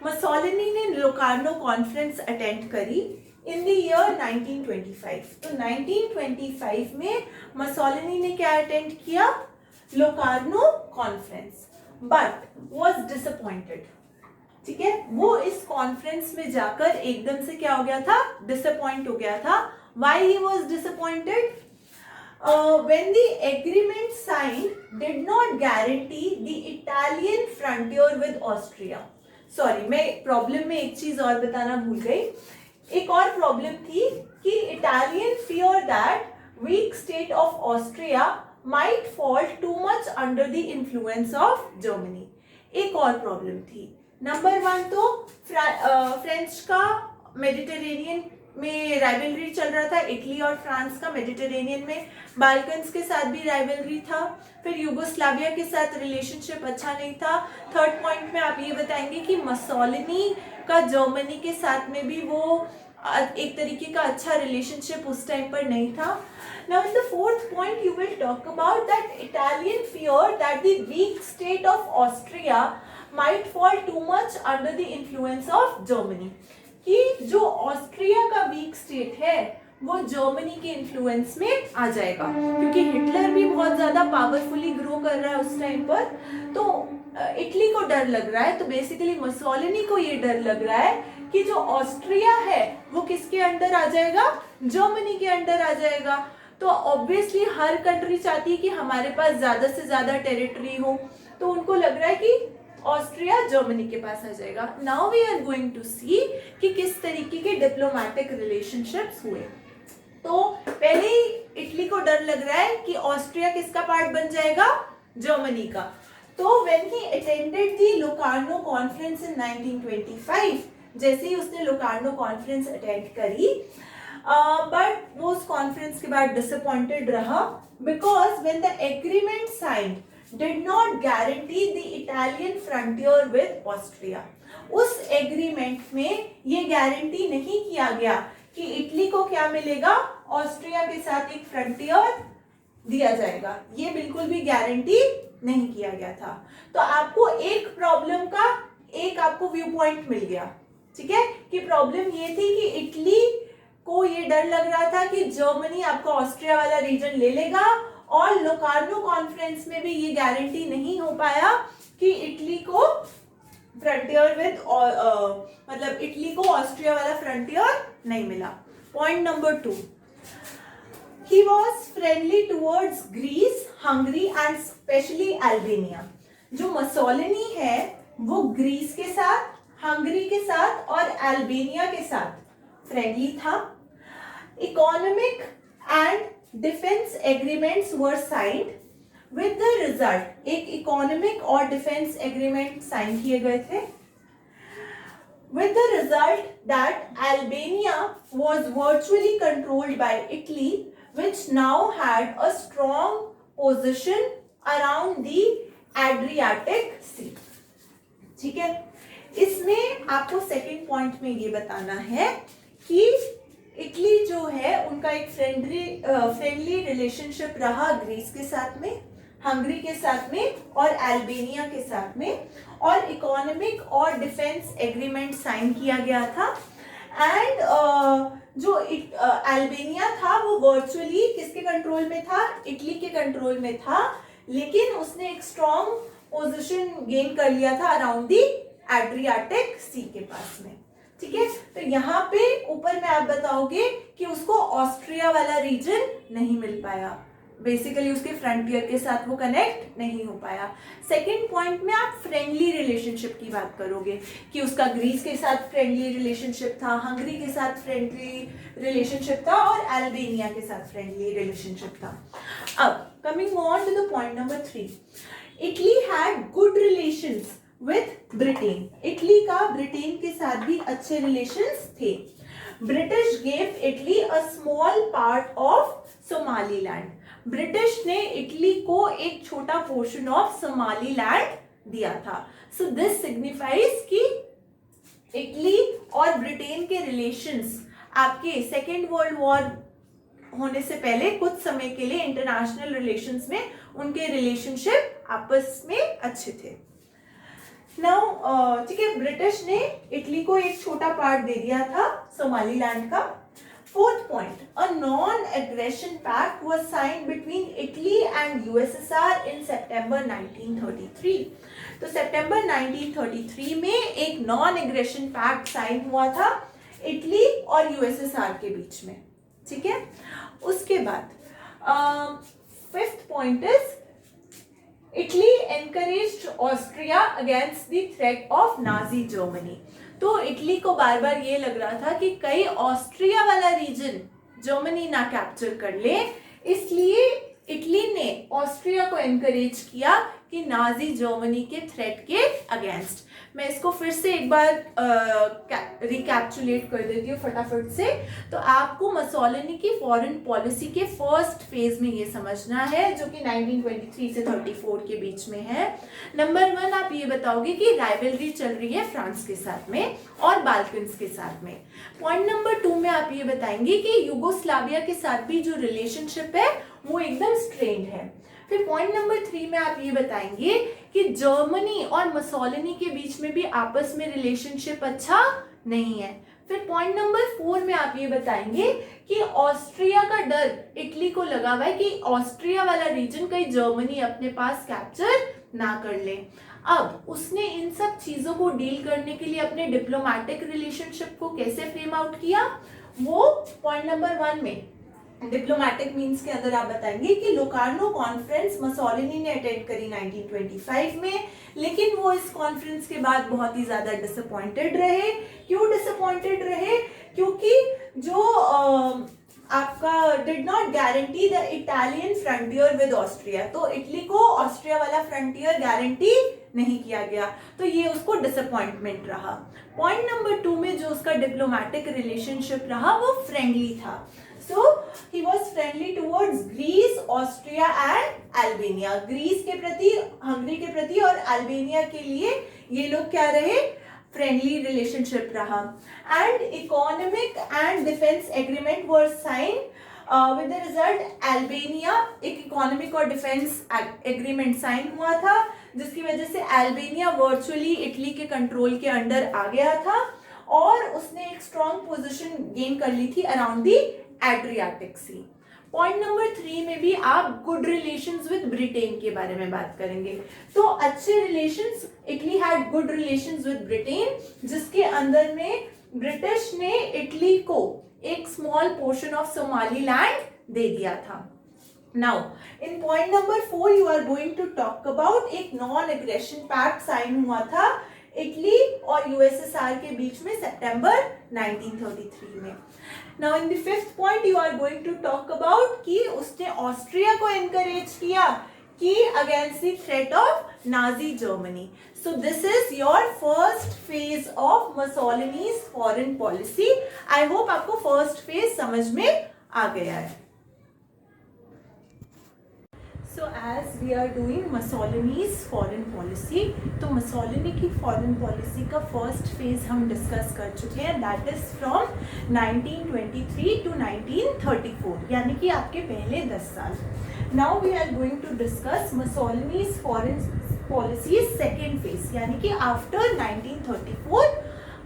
Mussolini ने लोकार्नो कॉन्फ्रेंस अटेंड करी इन द ईयर 1925। तो 1925 में मसोलिनी ने क्या अटेंड किया, Locarno conference, but was disappointed. ठीक है, वो इस कॉन्फ्रेंस में जाकर एकदम से क्या हो गया था, डिसअपॉइंट हो गया था। Why he was disappointed, when the agreement signed did not guarantee the Italian frontier with Austria। Sorry, मैं प्रॉब्लम में एक चीज और बताना भूल गई। एक और प्रॉब्लम थी कि Italian fear that weak state of Austria might fall too much under the influence of Germany। एक और प्रॉब्लम थी। नंबर 1 तो फ्रेंच का मेडिटेरेनियन में राइवलरी चल रहा था, इटली और फ्रांस का मेडिटेरेनियन में, बाल्कन्स के साथ भी राइवलरी था, फिर यूगोस्लाविया के साथ रिलेशनशिप अच्छा नहीं था। थर्ड पॉइंट में आप ये बताएंगे कि मसोलिनी का जर्मनी के साथ में भी वो एक तरीके का अच्छा रिलेशनशिप उस टाइम पर नहीं था. Now in the fourth point you will talk about that Italian feared that the weak state of Austria might fall too much under the influence of Germany. कि जो ऑस्ट्रिया का वीक स्टेट है वो Germany के influence में आ जाएगा, क्योंकि Hitler भी बहुत ज़्यादा पावरफुली ग्रो कर रहा है उस टाइम पर. तो इटली को डर लग रहा है, तो बेसिकली मसोलिनी को ये डर लग रहा है कि जो ऑस्ट्रिया है वो किसके अंडर आ जाएगा, जर्मनी के अंडर आ जाएगा. तो ऑब्वियसली हर कंट्री चाहती है कि हमारे पास ज़्यादा से ज़्यादा टेरिटरी हो, तो उनको लग रहा है कि ऑस्ट्रिया जर्मनी के पास आ जाएगा. Now we are going to see कि किस तरीके के डिप्लोमेटिक रिलेशनशिप्स हुए. तो पहले ही इटली को डर लग रहा है कि ऑस्ट्रिया किसका पार्ट बन जाएगा, जर्मनी का. तो when he attended the Locarno conference in 1925, जैसे ही उसने लोकार्नो कॉन्फ्रेंस अटेंड करी, बट वो उस कॉन्फ्रेंस के बाद डिसअपॉइंटेड रहा, because when the agreement signed did not guarantee the Italian frontier with Austria. उस एग्रीमेंट में ये गारंटी नहीं किया गया कि इटली को क्या मिलेगा, ऑस्ट्रिया के साथ एक फ्रंटियर दिया जाएगा. ये बिल्कुल भी गारंटी नहीं किया गया था. तो आपको एक प्रॉब्लम का एक आपको व्यू पॉइंट मिल गया. ठीक है, कि प्रॉब्लम ये थी कि इटली को ये डर लग रहा था कि जर्मनी आपका ऑस्ट्रिया वाला रीजन ले लेगा, और लोकार्नो कॉन्फ्रेंस में भी ये गारंटी नहीं हो पाया कि इटली को फ्रंटियर विद मतलब इटली को ऑस्ट्रिया वाला फ्रंटियर नहीं मिला. Point number 2, he was friendly towards Greece, Hungary and especially Albania. जो मसोलिनी है वो ग्रीस के साथ, हंगरी के साथ और अल्बेनिया के साथ फ्रेंडली था. Economic and defence agreements were signed with the result, एक इकोनॉमिक और डिफेंस एग्रीमेंट साइन किए गए थे, with the result that Albania was virtually controlled by Italy, which now had a strong position around the Adriatic Sea. ठीक है, इसमें आपको second point में ये बताना है कि इटली जो है उनका एक फ्रेंडली रिलेशनशिप रहा ग्रीस के साथ में, हंगरी के साथ में और अल्बेनिया के साथ में, और इकोनॉमिक और डिफेंस एग्रीमेंट साइन किया गया था. एंड जो अल्बेनिया था वो वर्चुअली किसके कंट्रोल में था, इटली के कंट्रोल में था, लेकिन उसने एक स्ट्रॉन्ग पोजीशन गेन कर लिया था अराउंड दी एड्रियाटिक सी के पास में. ठीक है, तो यहाँ पे ऊपर में आप बताओगे कि उसको ऑस्ट्रिया वाला रीजन नहीं मिल पाया, बेसिकली उसके फ्रंटियर के साथ वो कनेक्ट नहीं हो पाया. सेकेंड पॉइंट में आप फ्रेंडली रिलेशनशिप की बात करोगे कि उसका ग्रीस के साथ फ्रेंडली रिलेशनशिप था, हंगरी के साथ फ्रेंडली रिलेशनशिप था और अल्बेनिया के साथ फ्रेंडली रिलेशनशिप था. अब coming on to the point number 3, Italy had good relations with Britain. Italy का ब्रिटेन के साथ भी अच्छे रिलेशंस थे. British gave Italy a small part of Somaliland. British ने इटली को एक छोटा पोर्शन ऑफ सोमालीलैंड दिया था. सो दिस सिग्निफाइज कि इटली और ब्रिटेन के रिलेशंस आपके सेकेंड वर्ल्ड वॉर होने से पहले कुछ समय के लिए इंटरनेशनल रिलेशंस में उनके रिलेशनशिप आपस में अच्छे थे. नाउ ठीक है, ब्रिटिश ने इटली को एक छोटा पार्ट दे दिया था सोमालीलैंड का. Fourth point, a non aggression pact was signed between Italy and USSR in September 1933. तो सितंबर 1933 में एक नॉन एग्रेशन पैक्ट साइन हुआ था इटली और यूएसएसआर के बीच में. ठीक है, उसके बाद fifth point is Italy encouraged Austria against the threat of Nazi Germany. तो इटली को बार बार ये लग रहा था कि कहीं ऑस्ट्रिया वाला रीजन जर्मनी ना कैप्चर कर ले, इसलिए इटली ने ऑस्ट्रिया को एनकरेज किया कि नाजी जर्मनी के थ्रेट के अगेंस्ट। मैं इसको फिर से एक बार रिकैप्चुलेट कर देती हूँ फटाफट से। तो आपको मसोलिनी की फॉरेन पॉलिसी के फर्स्ट फेज में ये समझना है, जो कि 1923 से 34 के बीच में है। नंबर 1 आप ये बताओगे कि राइवलरी चल रही है फ्रांस के साथ में और बाल्कन्स के साथ में। पॉइंट नंबर 2 में आप ये बताएंगे कि यूगोस्लाविया के साथ भी जो रिलेशनशिप है वो एकदम स्ट्रेन्ड है। फिर पॉइंट नंबर 3 में आप ये बताएंगे कि जर्मनी और मसोलिनी के बीच में भी आपस में रिलेशनशिप अच्छा नहीं है। फिर पॉइंट नंबर 4 में आप ये बताएंगे कि ऑस्ट्रिया का डर इटली को लगा हुआ है कि ऑस्ट्रिया वाला रीजन कहीं जर्मनी अपने पास कैप्चर ना कर ले। अब उसने इन सब चीजों को डील करने के लिए अपने डिप्लोमेटिक रिलेशनशिप को कैसे फ्रेम आउट किया, वो पॉइंट नंबर 1 में डिप्लोमेटिक मीन्स के अंदर आप बताएंगे कि लोकार्नो कॉन्फ्रेंस मसोलिनी ने अटेंड करी 1925 में, लेकिन वो इस कॉन्फ्रेंस के बाद बहुत ही ज्यादा डिसअपॉइंटेड रहे। क्यों डिसअपॉइंटेड रहे? क्योंकि जो आपका did not guarantee the Italian frontier with Austria, तो इटली को ऑस्ट्रिया वाला फ्रंटियर गारंटी नहीं किया गया, तो ये उसको डिसअपॉइंटमेंट रहा। पॉइंट नंबर 2 में जो उसका डिप्लोमेटिक रिलेशनशिप रहा वो फ्रेंडली था। So he was friendly towards Greece, Austria and Albania. Greece के प्रति, हंगरी के प्रति और अल्बेनिया के लिए ये लोग क्या रहे? फ्रेंडली रिलेशनशिप रहा। And economic and defence agreement were sign with the result Albania, एक इकोनॉमिक और डिफेंस एग्रीमेंट साइन हुआ था, जिसकी वजह से अल्बेनिया वर्चुअली इटली के कंट्रोल के अंडर आ गया था और उसने एक स्ट्रॉन्ग पोजीशन गेन कर ली थी around the Adriatic Sea. Point number 3 में भी आप गुड रिलेशंस विद ब्रिटेन के बारे में बात करेंगे। तो अच्छे relations, Italy had good relations with Britain, जिसके अंदर में ब्रिटिश ने इटली को एक स्मॉल पोर्शन ऑफ सोमालीलैंड दे दिया था। Now in point number 4 you are going to talk about एक नॉन एग्रेशन पैक्ट साइन हुआ था इटली और यूएसएसआर के बीच में सितंबर 1933 में। Now in the 5th point you are going to talk about कि उसने ऑस्ट्रिया को एनकरेज किया कि against the threat of Nazi Germany. So this is your first phase of Mussolini's foreign policy. I hope आपको first phase समझ में आ गया है। So as we are doing Mussolini's foreign policy, तो मुसोलिनी की फॉरेन पॉलिसी का first phase हम discuss कर चुके हैं, दैट इज फ्रॉम 1923 टू 1934, यानी कि आपके पहले 10 साल। Now we are going to discuss Mussolini's foreign policy second phase, यानी कि आफ्टर 1934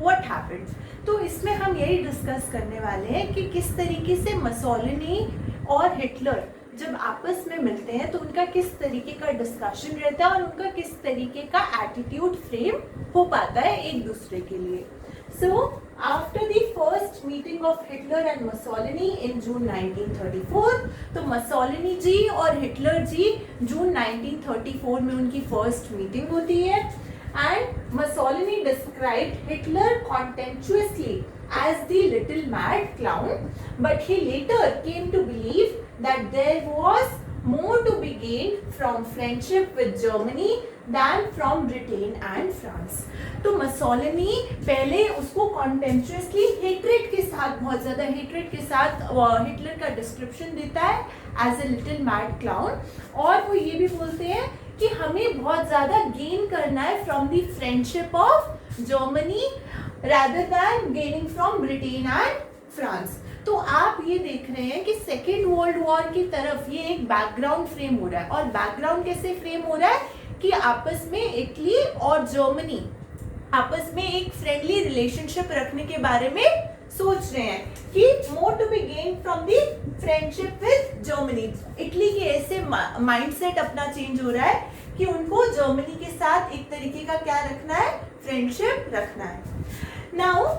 व्हाट हैपेंड। तो इसमें हम यही डिस्कस करने वाले हैं कि किस तरीके से मुसोलिनी और हिटलर जब आपस में मिलते हैं तो उनका किस तरीके का डिस्कशन रहता है और उनका किस तरीके का एटीट्यूड फ्रेम हो पाता है एक दूसरे के लिए। So after the first meeting of Hitler and Mussolini in June 1934, तो मुसोलिनी जी और हिटलर जी जून 1934 में उनकी फर्स्ट मीटिंग होती है। And Mussolini described Hitler contemptuously as the little mad clown, but he later came to believe that there was more to be gained from friendship with Germany than from Britain and France. तो Mussolini पहले उसको contemptuously hatred के साथ, बहुत ज़्यादा hatred के साथ Hitler का डिस्क्रिप्शन देता है as a little mad clown, और वो ये भी बोलते हैं कि हमें बहुत ज़्यादा गेन करना है from the friendship of Germany rather than gaining from Britain and France. तो आप ये देख रहे हैं कि सेकेंड वर्ल्ड वॉर की तरफ ये एक बैकग्राउंड फ्रेम हो रहा है। और बैकग्राउंड कैसे फ्रेम हो रहा है कि आपस में इटली और जर्मनी आपस में एक फ्रेंडली रिलेशनशिप रखने के बारे में सोच रहे हैं कि more to be gain from the friendship with Germany. Italy के ऐसे माइंडसेट अपना चेंज हो रहा है कि उनको जर्मनी के साथ एक तरीके का क्या रखना है, फ्रेंडशिप रखना है। Now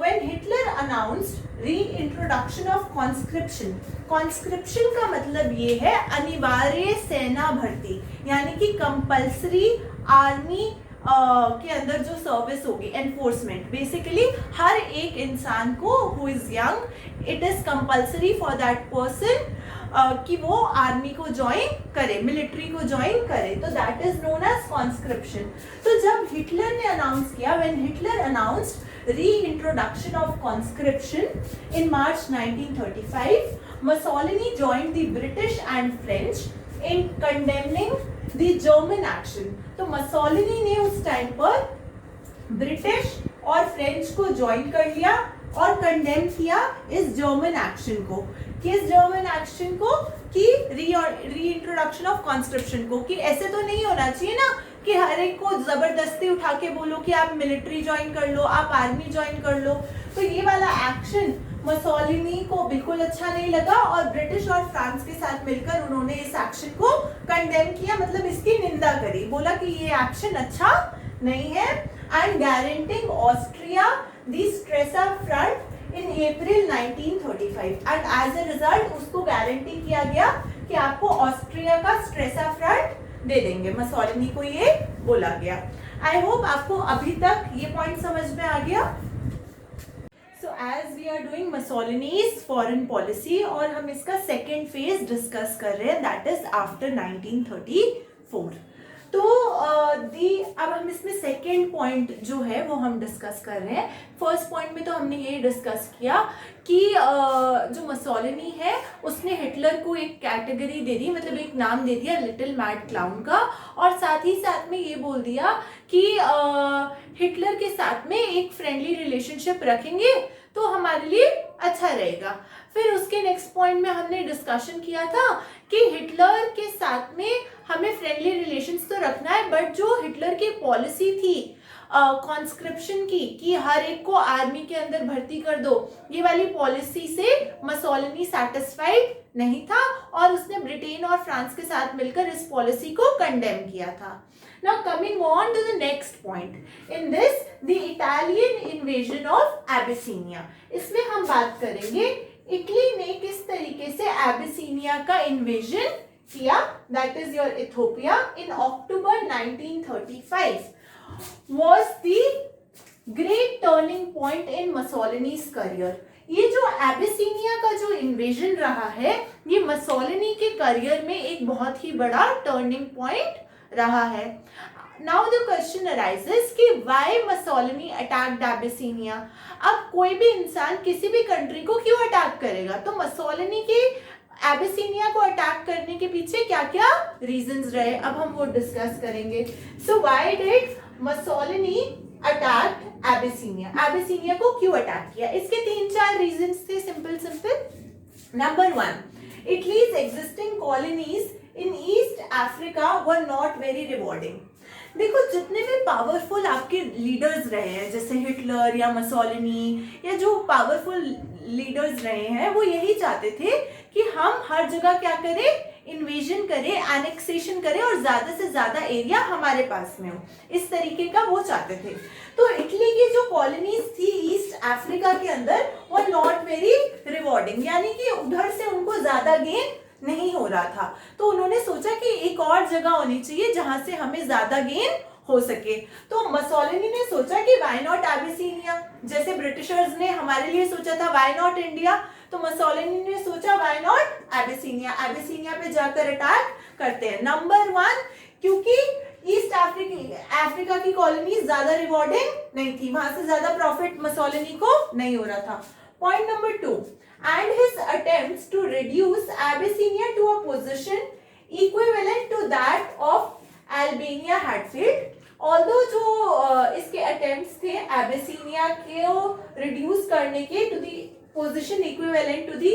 when Hitler announced reintroduction of conscription, conscription का मतलब ये है अनिवार्य सेना भर्ती, यानी कि कंपल्सरी आर्मी के अंदर जो सर्विस होगी, एनफोर्समेंट। बेसिकली हर एक इंसान को who is young, it is compulsory for that person कि वो आर्मी को ज्वाइन करे, मिलिट्री को ज्वाइन करे, तो that is known as conscription. तो जब हिटलर ने अनाउंस किया, when Hitler announced reintroduction of conscription in March 1935, Mussolini joined the British and French in condemning the German action। तो मसोलिनी ने उस टाइम पर ब्रिटिश और फ्रेंच को ज्वाइन कर लिया और कंडेम किया इस जर्मन एक्शन को। किस जर्मन एक्शन को? कि रीइंट्रोडक्शन ऑफ कॉन्स्क्रिप्शन को। कि ऐसे तो नहीं होना चाहिए ना कि हर एक को जबरदस्ती उठा के बोलो कि आप मिलिट्री ज्वाइन कर लो, आप आर्मी ज्वाइन कर लो। तो ये वाला एक्शन मसोलिनी को बिल्कुल अच्छा नहीं लगा और ब्रिटिश और फ्रांस के साथ मिलकर उन्होंने इस एक्शन को कंडेम किया, मतलब इसकी निंदा करी, बोला कि ये एक्शन अच्छा नहीं है। And guaranteeing Austria the Stresa front in April 1935 and as a result उसको गारंटी किया गया कि आपको ऑस्ट्रिया का स्ट्रेसा फ्रंट दे देंगे। मसोलिनी को ये बोला गया। आई होप आपको अभी तक ये पॉइंट समझ में आ गया। So as we are doing Mussolini's foreign policy और हम इसका सेकेंड फेज डिस्कस कर रहे हैं, दैट इज आफ्टर 1934। तो अब हम इसमें सेकेंड पॉइंट जो है वो हम डिस्कस कर रहे हैं। फर्स्ट पॉइंट में तो हमने ये डिस्कस किया कि जो मसोलिनी है उसने हिटलर को एक कैटेगरी दे दी, मतलब एक नाम दे दिया लिटिल मैड क्लाउन का, और साथ ही साथ में ये बोल दिया कि हिटलर के साथ में एक फ्रेंडली रिलेशनशिप रखेंगे तो हमारे लिए अच्छा रहेगा। फिर उसके नेक्स्ट पॉइंट में हमने डिस्कशन किया था कि हिटलर के साथ में हमें फ्रेंडली रिलेशंस तो रखना है, बट जो हिटलर की पॉलिसी थी कॉन्स्क्रिप्शन की कि हर एक को आर्मी के अंदर भर्ती कर दो, ये वाली पॉलिसी से मसोलिनी सैटिस्फाइड नहीं था और उसने ब्रिटेन और फ्रांस के साथ मिलकर इस पॉलिसी को कंडेम किया था। Now coming on to the next point, in this the Italian invasion of Abyssinia। इसमें हम बात करेंगे इटली ने किस तरीके से एबिसिनिया का इन्वेजन किया, that is your Ethiopia, in October 1935 was the great turning point in Mussolini's career। ये जो एबिसिनिया का जो इन्वेजन रहा है ये मसोलिनी के करियर में एक बहुत ही बड़ा टर्निंग पॉइंट रहा है। नाउ द क्वेश्चन अराइजेस कि व्हाई मसोलिनी अटैक्ड एबिसिनिया। अब कोई भी इंसान किसी भी कंट्री को क्यों अटैक करेगा, तो मसोलिनी के एबिसिनिया को अटैक करने के पीछे क्या क्या रीजंस रहे, अब हम वो डिस्कस करेंगे। So why did Mussolini attack Abyssinia, Abyssinia को क्यों अटैक किया? इसके 3-4 रीजंस थे, simple simple. Number 1, Italy's existing colonies in East Africa were not very rewarding. देखो जितने भी पावरफुल आपके लीडर्स रहे हैं जैसे हिटलर या मसोलिनी या जो पावरफुल लीडर्स रहे हैं वो यही चाहते थे कि हम हर जगह क्या करें, इन्वेजन करें, एनेक्सेशन करें और ज्यादा से ज्यादा एरिया हमारे पास में हो, इस तरीके का वो चाहते थे। तो इटली की जो कॉलोनीज थी ईस्ट अफ्रीका के अंदर वो नॉट वेरी रिवॉर्डिंग, यानी कि उधर से उनको ज्यादा गेन नहीं हो रहा था। तो उन्होंने सोचा कि एक और जगह होनी चाहिए जहां से हमें ज्यादा गेन हो सके। तो मसोलिनी ने सोचा कि व्हाई नॉट एबिसिनिया, जैसे ब्रिटिशर्स ने हमारे लिए सोचा था व्हाई नॉट इंडिया, तो मसोलिनी ने सोचा व्हाई नॉट एबिसिनिया, एबिसिनिया पे जाकर अटैक करते हैं। नंबर 1, क्योंकि ईस्ट अफ्रीका की कॉलोनी ज्यादा रिवॉर्डिंग नहीं थी, वहां से ज्यादा प्रॉफिट मसोलिनी को नहीं हो रहा था। Point number 2, and his attempts to reduce Abyssinia to a position equivalent to that of Albania had failed। Although जो इसके attempts थे एबिसिनिया को reduce करने के to the position equivalent to the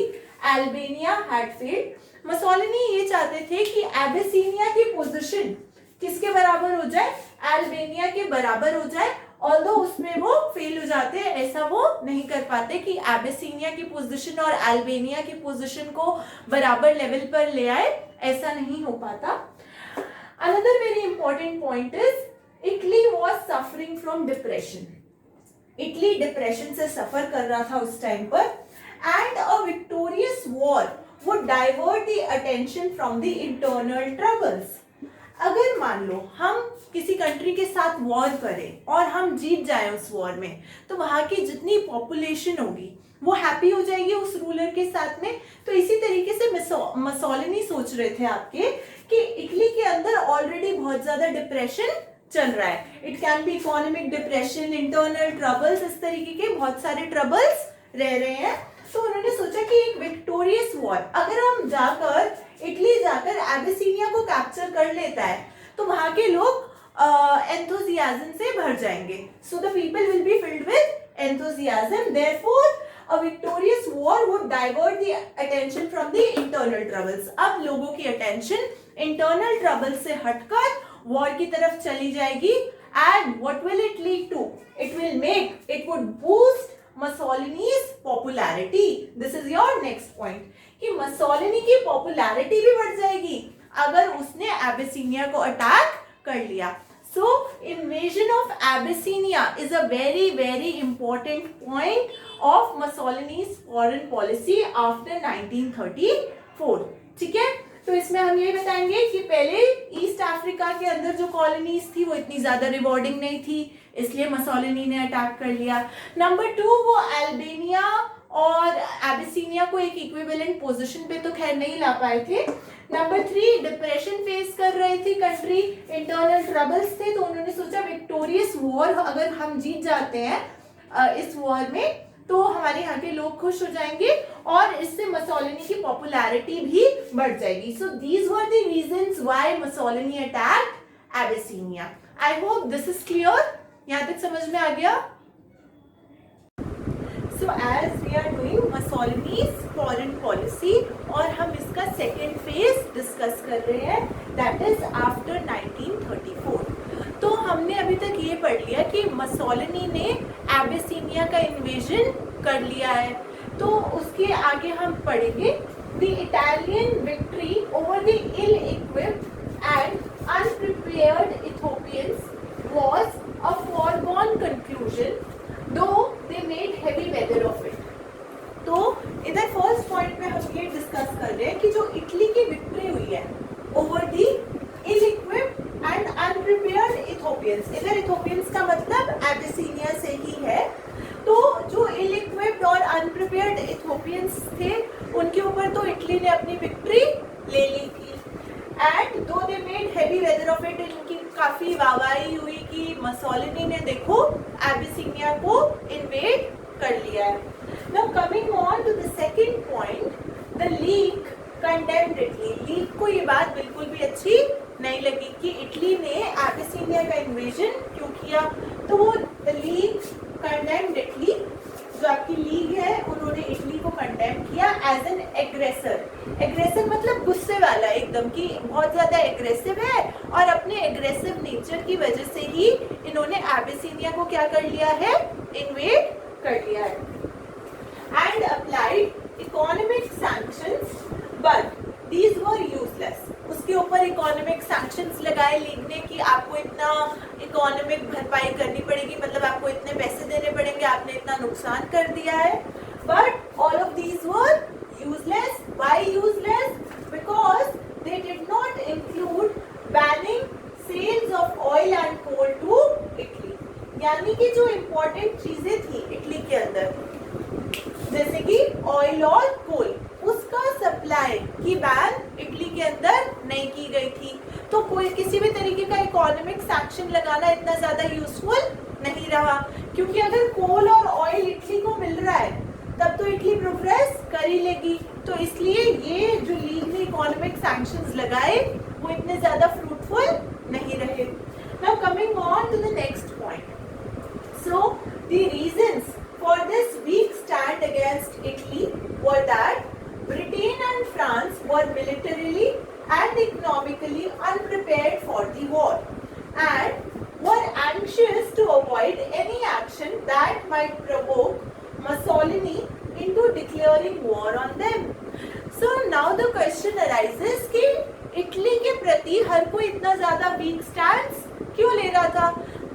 Albania had failed, मसोलिनी ये चाहते थे कि एबिसिनिया की पोजीशन किसके बराबर हो जाए, अल्बानिया के बराबर हो जाए। ऑल्दो उसमें वो फेल हो जाते हैं, ऐसा वो नहीं कर पाते कि एबिसिनिया की पोजीशन और अल्बानिया की पोजीशन को बराबर लेवल पर ले आए, ऐसा नहीं हो पाता। Another very important point is Italy was suffering from depression. Italy depression से सफर कर रहा था उस टाइम पर, and a victorious war would divert the attention from the internal troubles. अगर मान लो हम किसी कंट्री के साथ वॉर करें और हम जीत जाएं उस वॉर में, तो वहां की जितनी पॉपुलेशन होगी वो हैप्पी हो जाएगी उस रूलर के साथ में। तो इसी तरीके से मसोलिनी सोच रहे थे आपके कि इटली के अंदर ऑलरेडी बहुत ज्यादा डिप्रेशन चल रहा है। It can be economic depression, internal troubles, इस तरीके के बहुत सारे ट्रबल्स रह रहे हैं। तो उन्होंने सोचा कि एक विक्टोरियस वॉर, अगर हम जाकर इटली जाकर एबिसिनिया को कैप्चर कर लेता है तो वहां के लोग एंथुसियाज्म से भर जाएंगे। So the people will be filled with enthusiasm, therefore a victorious war would divert the attention from the internal troubles। अब लोगों की attention internal trouble से हटकर war की तरफ चली जाएगी। and what will it lead to? It would boost Mussolini's popularity। This is your next point कि Mussolini की popularity भी बढ़ जाएगी अगर उसने एबिसिनिया को अटैक कर लिया। So invasion of Abyssinia is a very very important point of Mussolini's foreign policy after 1934। ठीक है, तो इसमें हम ये बताएंगे कि पहले ईस्ट अफ्रीका के अंदर जो कॉलोनीज थी वो इतनी ज्यादा रिवॉर्डिंग नहीं थी, इसलिए मसोलिनी ने अटैक कर लिया। नंबर 2, वो अल्बानिया और एबिसिनिया को एक इक्विवेलेंट पोजीशन पे तो खैर नहीं ला पाए थे। नंबर 3, डिप्रेशन फेस कर रही थी कंट्री, इंटरनल ट्रबल्स थे, तो उन्होंने सोचा विक्टोरियस वॉर अगर हम जीत जाते हैं इस वॉर में तो हमारे यहाँ के लोग खुश हो जाएंगे और इससे मसोलिनी की पॉपुलैरिटी भी बढ़ जाएगी। So these were the reasons why Mussolini attacked Abyssinia. I hope this is clear, यहाँ तक समझ में आ गया। So as we are doing Mussolini's foreign policy और हम इसका second phase discuss कर रहे हैं, that is after 1934। तो हमने अभी तक ये पढ़ लिया कि मसोलिनी ने एबिसिनिया का इन्वेजन कर लिया है। तो उसके आगे हम पढ़ेंगे the Italian victory over the ill-equipped and unprepared Ethiopians was a foregone conclusion though they made heavy weather of it। तो इधर फर्स्ट पॉइंट में हम ये डिस्कस कर रहे हैं कि जो इटली की विक्ट्री हुई है over the ill equipped and unprepared Ethiopians, इधर इथोपियंस का मतलब एबिसिनिया से ही है। तो जो इल इक्विप्ड और अनप्रिपेयर्ड इथोपियंस थे उनके ऊपर तो इटली ने अपनी विक्ट्री ले ली थी। And though they made heavy weather of it, इनकी काफी वाहवाही हुई कि मसोलिनी ने देखो एबिसिनिया को इन्वेड कर लिया है। Now coming on to the second point, the League condemned Italy. League को ये बात बिल्कुल भी अच्छी नहीं लगी कि इटली ने एबिसिनिया का इन्वेजन क्यों किया। तो वो द लीग कंडेम्ड इटली, जो आपकी लीग है उन्होंने इटली को कंडेम किया एज एन एग्रेसर। एग्रेसर मतलब गुस्से वाला एकदम, कि बहुत ज्यादा एग्रेसिव है और अपने एग्रेसिव नेचर की वजह से ही इन्होंने एबिसिनिया को क्या कर लिया है, इन्वेड कर लिया है। And applied economic sanctions but these were useless. उसके ऊपर इकोनॉमिक सैंक्शंस लगाए लीग ने कि आपको इतना इकोनॉमिक भरपाई करनी पड़ेगी, मतलब आपको इतने पैसे देने पड़ेंगे, आपने इतना नुकसान कर दिया है। But all of these were useless. Why useless? Because they did not include banning sales of oil and coal to Italy. यानी कि जो इम्पोर्टेंट चीजें थी इटली के अंदर जैसे कि ऑयल और कोल, उसका सप्लाई की बैन इटली के अंदर नहीं की गई थी। तो कोई किसी भी तरीके का इकोनॉमिक सैंक्शन लगाना इतना ज्यादा यूजफुल नहीं रहा, क्योंकि अगर कोल और ऑयल इटली को मिल रहा है तब तो इटली प्रोग्रेस कर ही लेगी। तो इसलिए ये जो लीग ने इकोनॉमिक सैंक्शंस लगाए वो इतने ज्यादा फ्रूटफुल नहीं रहे। Now coming on to the next point, so the reasons for this weak stand against Italy were that Britain and France were militarily and economically unprepared for the war and were anxious to avoid any action that might provoke Mussolini into declaring war on them। So now the question arises कि Italy के प्रति हर कोई इतना ज्यादा week stand क्यों ले रहा था?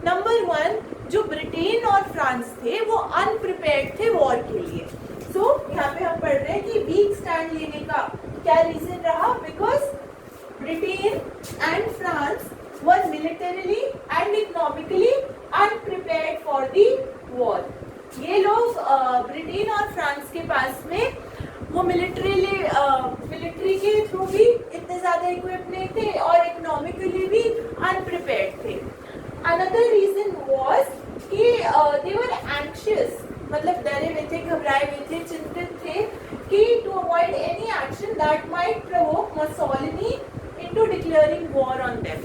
नंबर 1, जो ब्रिटेन और फ्रांस थे वो अनप्रिपेयर्ड थे वॉर के लिए। सो यहाँ पे हम पढ़ रहे हैं कि वीक स्टैंड लेने का क्या रीजन रहा? Because Britain and France were militarily and economically unprepared for the war. ये लोग ब्रिटेन और फ्रांस के पास में वो मिलिट्री के थ्रू भी इतने ज़्यादा इक्विप नहीं थे और इकोनॉमिकली भी अनप्रिपेयर्ड थे. Another reason was कि they were anxious, मतलब डरे हुए थे, घबराए हुए थे, चिंतित थे कि to avoid any action that might provoke Mussolini into declaring war on them.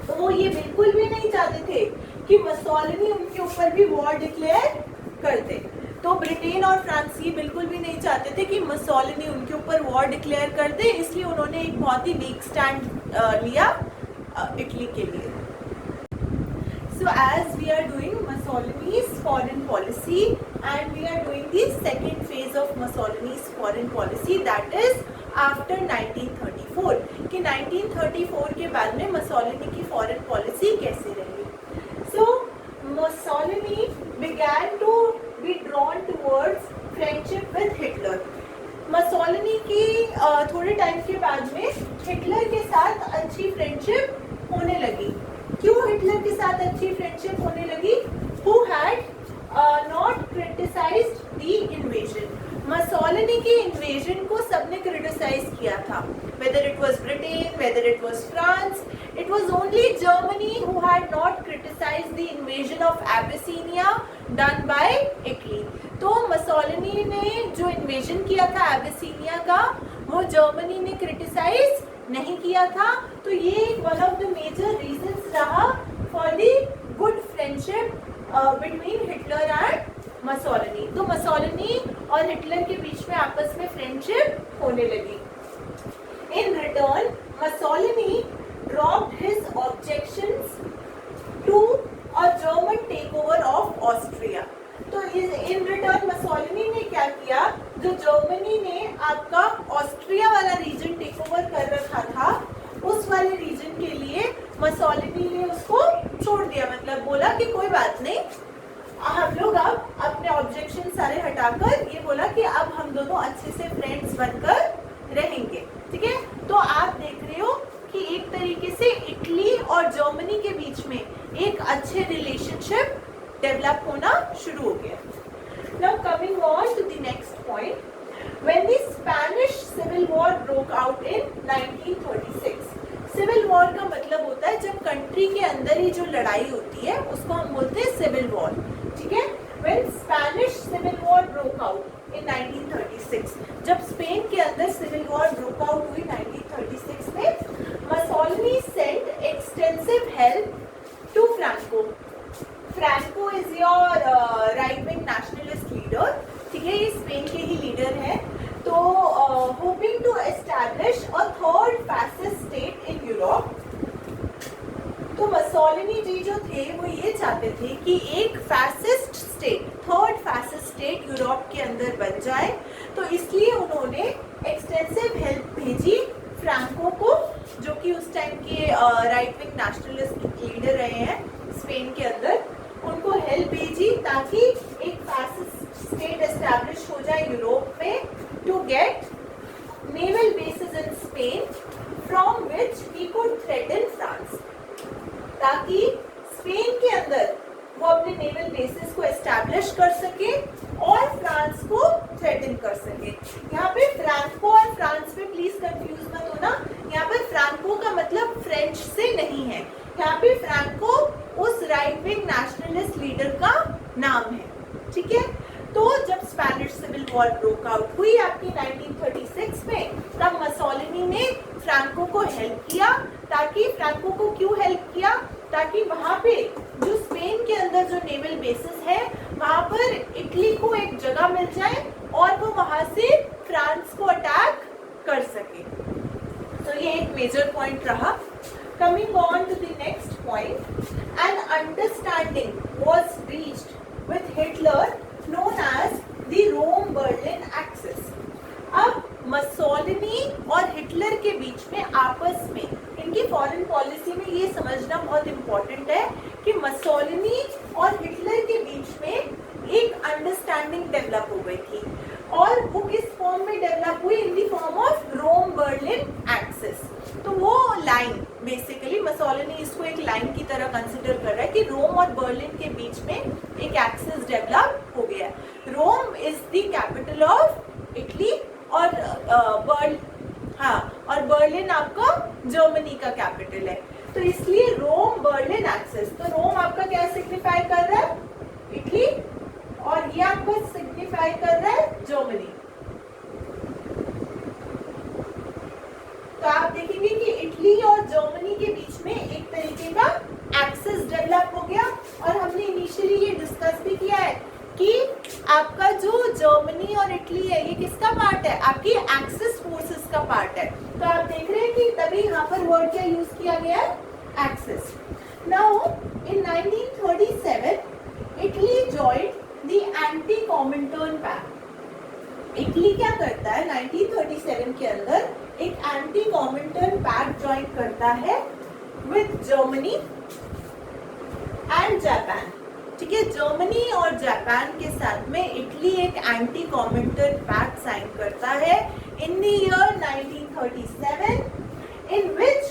तो वो ये बिल्कुल भी नहीं चाहते थे कि मसोलिनी उनके ऊपर भी वॉर डिक्लेयर कर दे. तो ब्रिटेन और फ्रांस ये बिल्कुल भी नहीं चाहते थे कि मसोलिनी उनके ऊपर वॉर डिक्लेयर कर दे, इसलिए उन्होंने एक बहुत ही वीक स्टैंड लिया इटली के लिए. So as we are doing Mussolini's foreign policy and we are doing the second phase of Mussolini's foreign policy, that is after 1934, कि 1934 के बाद में मसोलिनी की फॉरेन पॉलिसी कैसे रही. So Mussolini began to be drawn towards friendship with Hitler. मसोलिनी की थोड़े time के बाद में हिटलर के साथ अच्छी फ्रेंडशिप होने लगी. क्यों हिटलर के साथ अच्छी फ्रेंडशिप होने लगी? Who had not criticized the invasion. मसोलिनी की इन्वेजन को सबने क्रिटिसाइज किया था. Whether it was Britain, whether it was France, it was only Germany who had not criticized the invasion of Abyssinia done by Italy. तो मसोलिनी ने जो invasion किया था एबिसिनिया का, वो जर्मनी ने क्रिटिसाइज नहीं किया था. तो ये one of the major reasons रहा for the good friendship between Hitler and Mussolini. तो मसोलिनी और हिटलर के बीच में आपस में फ्रेंडशिप होने लगी. In return Mussolini dropped his objections to a German takeover of Austria. तो इन रिटर्न मसोलिनी ने क्या किया, जो जर्मनी ने आपका ऑस्ट्रिया वाला रीजन टेक ओवर कर रखा था, उस वाले रीजन के लिए मसोलिनी ने उसको छोड़ दिया. मतलब बोला कि कोई बात नहीं, हम लोग अब अपने ऑब्जेक्शन सारे हटाकर ये बोला कि अब हम दोनों अच्छे से फ्रेंड्स बनकर रहेंगे. ठीक है. तो आप देख रहे हो कि एक तरीके से इटली और जर्मनी के बीच में एक अच्छे रिलेशनशिप डेवलप होना शुरू हो गया. Now coming on to the next point, when the Spanish Civil War broke out in 1936. Civil war का मतलब होता है जब कंट्री के अंदर ही जो लड़ाई होती है उसको हम बोलते हैं सिविल वॉर. ठीक है. When Spanish Civil War broke out in 1936, जब स्पेन के अंदर सिविल वॉर ब्रोक आउट हुई 1936 में, Mussolini sent extensive help to Franco. Franco is your right wing nationalist leader. ठीक है. ये स्पेन के ही लीडर हैं. तो hoping to establish a third fascist state in Europe. तो मसोलिनी जी जो थे वो ये चाहते थे कि एक fascist state, third fascist state Europe के अंदर बन जाए. तो इसलिए उन्होंने एक्सटेंसिव हेल्प भेजी फ्रैंको को, जो कि उस टाइम के राइट विंग नेशनलिस्ट लीडर रहे हैं स्पेन के अंदर. उनको हेल्प भेजी ताकि एक फैसिस्ट स्टेट एस्टैब्लिश हो जाए यूरोप में, to get naval bases in Spain from which he could threaten France. ताकि स्पेन के अंदर वो अपने नेवल बेसिस को एस्टैब्लिश कर सके और फ्रांस को थ्रेटन कर सके. यहाँ पे फ्रैंको और फ्रांस में प्लीज कंफ्यूज मत होना. यहाँ पे फ्रैंको का मतलब फ्रेंच से नहीं है. यहाँ पे फ्रैंको उस राइट विंग नेशनलिस्ट लीडर का नाम है. ठीक है. तो जब Spanish civil war broke out हुई आपकी 1936 में, तब मसोलिनी ने फ्रैंको को हेल्प किया. ताकि फ्रैंको को क्यों हेल्प किया? ताकि वहाँ पे जो स्पेन के अंदर जो नेवल बेसिस है वहाँ पर इटली को एक जगह मिल जाए और वो वहाँ से फ्रांस को अटैक कर सके. तो ये एक मेजर पॉइंट रहा. Coming on to the next point, an understanding was reached with Hitler known as the Rome-Berlin Axis. अब मसोलिनी और हिटलर के बीच में आपस में इनकी फॉरेन पॉलिसी में ये समझना बहुत इम्पोर्टेंट है कि मसोलिनी और हिटलर के बीच में एक अंडरस्टैंडिंग डेवलप हो गई थी. और वो किस फॉर्म में डेवलप हुई? In the form of Rome Berlin axis. तो वो लाइन बेसिकली मसोलिनी इसको एक लाइन की तरह कंसिडर कर रहा है कि रोम और बर्लिन के बीच में एक एक्सिस डेवलप हो गया है। Rome is the capital of Italy और और बर्लिन आपका जर्मनी का कैपिटल है, तो इसलिए रोम बर्लिन एक्सिस। तो रोम आपका क्या सिग्निफाई कर रहा है? इटली, और ये आपका सिग्निफाई कर रहा है जर्मनी। तो आप देखेंगे कि इटली और जर्मनी के बीच में एक तरीके का एक्सिस डेवलप हो गया। और हमने इनिशियली ये डिस्कस भी किया है कि आपका जो जर्मनी और इटली है ये किसका पार्ट है? आपकी एक्सिस फोर्सेस का पार्ट है। तो आप देख रहे हैं कि तभी यहाँ पर वर्ड क्या यूज किया गया है? Axis. Now in 1937 Italy joined the anti Comintern pact. Italy क्या करता है 1937 के अंदर? एक एंटी कॉमिंटर्न पैक्ट ज्वाइन करता है विद जर्मनी एंड जापान। ठीक है, जर्मनी और जापान के साथ में इटली एक एंटी कॉमिंटर्न पैक्ट साइन करता है in the year 1937, in which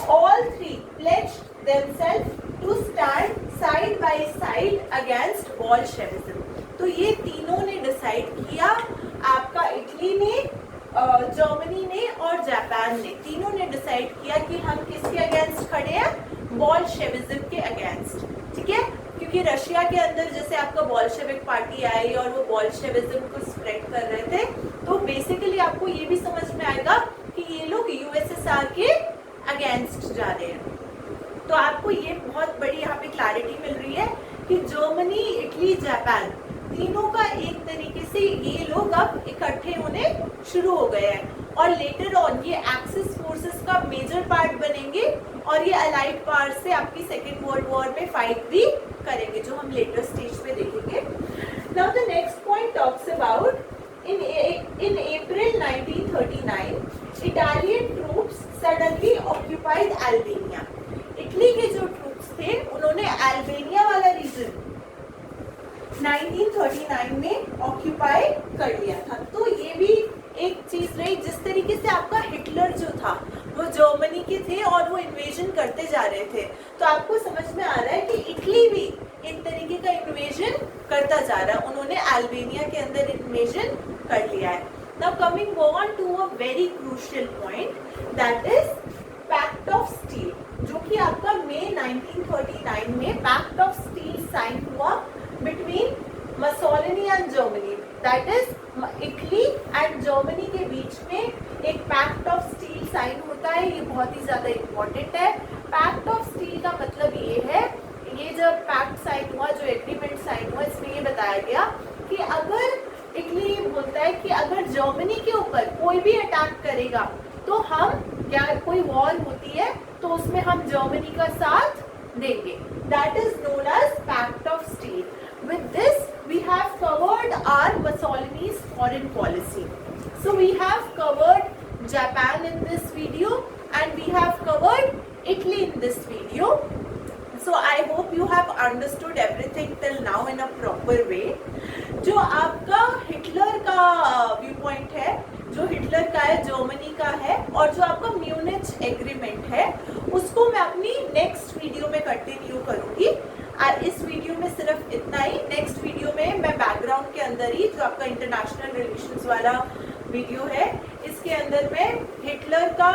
all three pledged themselves to stand side by side against bolshevism. तो ये तीनों ने डिसाइड किया, आपका इटली ने, जर्मनी ने और जापान ने, तीनों ने डिसाइड किया कि हम किसके अगेंस्ट खड़े हैं? बोल्शेविज्म के अगेंस्ट। ठीक है, क्योंकि रशिया के अंदर जैसे आपका बोल्शेविक पार्टी आई और वो बोल्शेविज्म को स्प्रेड कर रहे थे, तो बेसिकली आपको ये भी समझ में आएगा कि ये लोग यूएसएसआर के अगेंस्ट जा रहे हैं। तो आपको ये बहुत बड़ी यहाँ पे क्लैरिटी मिल रही है कि जर्मनी, इटली, जापान तीनों का एक तरीके से ये लोग अब इकट्ठे होने शुरू हो गए हैं और लेटर ऑन ये एक्सिस फोर्सेस का मेजर पार्ट बनेंगे और ये अलाइड पावर से आपकी सेकेंड वर्ल्ड वॉर में फाइट भी करेंगे, जो हम लेटर स्टेज पे देखेंगे। Now the next point talks about in April 1939 Italian troops suddenly occupied Albania. Italy के जो ट्रूप्स थे उन्होंने अल्बेनिया वाला रीजन 1939 में ऑक्यूपाई कर लिया था। तो ये भी एक चीज रही, जिस तरीके से आपका हिटलर जो था वो जर्मनी के थे और वो इन्वेजन करते जा रहे थे, तो आपको समझ में आ रहा है कि इटली भी एक तरीके का इन्वेजन करता जा रहा है। उन्होंने अल्बेनिया के अंदर इन्वेजन कर लिया है। Now coming on to a very crucial point, that is pact of steel, जो कि आपका मई 1939 में पैक्ट ऑफ स्टील साइन हुआ between Mussolini and Germany. That is Italy and Germany के बीच में एक पैक्ट ऑफ स्टील साइन होता है। ये बहुत ही ज्यादा इम्पोर्टेंट है। पैक्ट ऑफ स्टील का मतलब ये है, ये जब पैक्ट साइन हुआ, जो एग्रीमेंट साइन हुआ, इसमें ये बताया गया कि अगर इटली बोलता है कि अगर जर्मनी के ऊपर कोई भी अटैक करेगा तो हम, क्या कोई वॉर होती है तो उसमें हम जर्मनी का साथ देंगे। That is known as pact of steel. With this, we have covered our Mussolini's foreign policy. So we have covered Japan in this video and we have covered Italy in this video. So I hope you have understood everything till now in a proper way. जो आपका Hitler का view point है, जो Hitler का है, Germany का है, और जो आपका म्यूनिच एग्रीमेंट है, उसको मैं अपनी नेक्स्ट वीडियो में कंटिन्यू करूंगी। इस वीडियो में सिर्फ इतना ही। नेक्स्ट वीडियो में मैं बैकग्राउंड के अंदर ही, जो आपका इंटरनेशनल रिलेशंस वाला वीडियो है, इसके अंदर मैं हिटलर का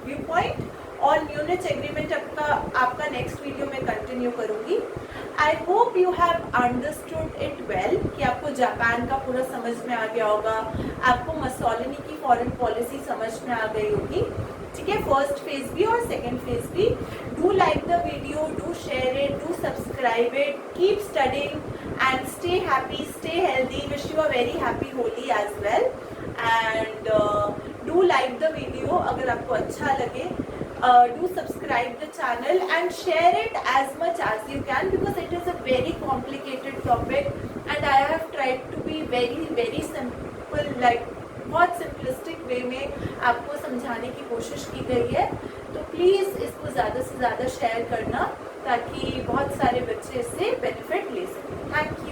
व्यू पॉइंट और म्यूनिच एग्रीमेंट आपका नेक्स्ट वीडियो में कंटिन्यू करूंगी। आई hope you have understood it well, कि आपको जापान का पूरा समझ में आ गया होगा, आपको मसोलिनी की फॉरेन पॉलिसी समझ में आ गई होगी। ठीक है, फर्स्ट फेज भी और सेकेंड फेज भी। Do like the video, do share it, do subscribe it, keep studying and stay happy, stay healthy. Wish you a very happy Holi as well and do like the video अगर आपको अच्छा लगे। Do subscribe the channel and share it as much as you can, because it is a very complicated topic and I have tried to be very simple, like बहुत simplistic वे में आपको समझाने की कोशिश की गई है। तो प्लीज़ इसको ज़्यादा से ज़्यादा शेयर करना ताकि बहुत सारे बच्चे इससे बेनिफिट ले सकें। Thank you.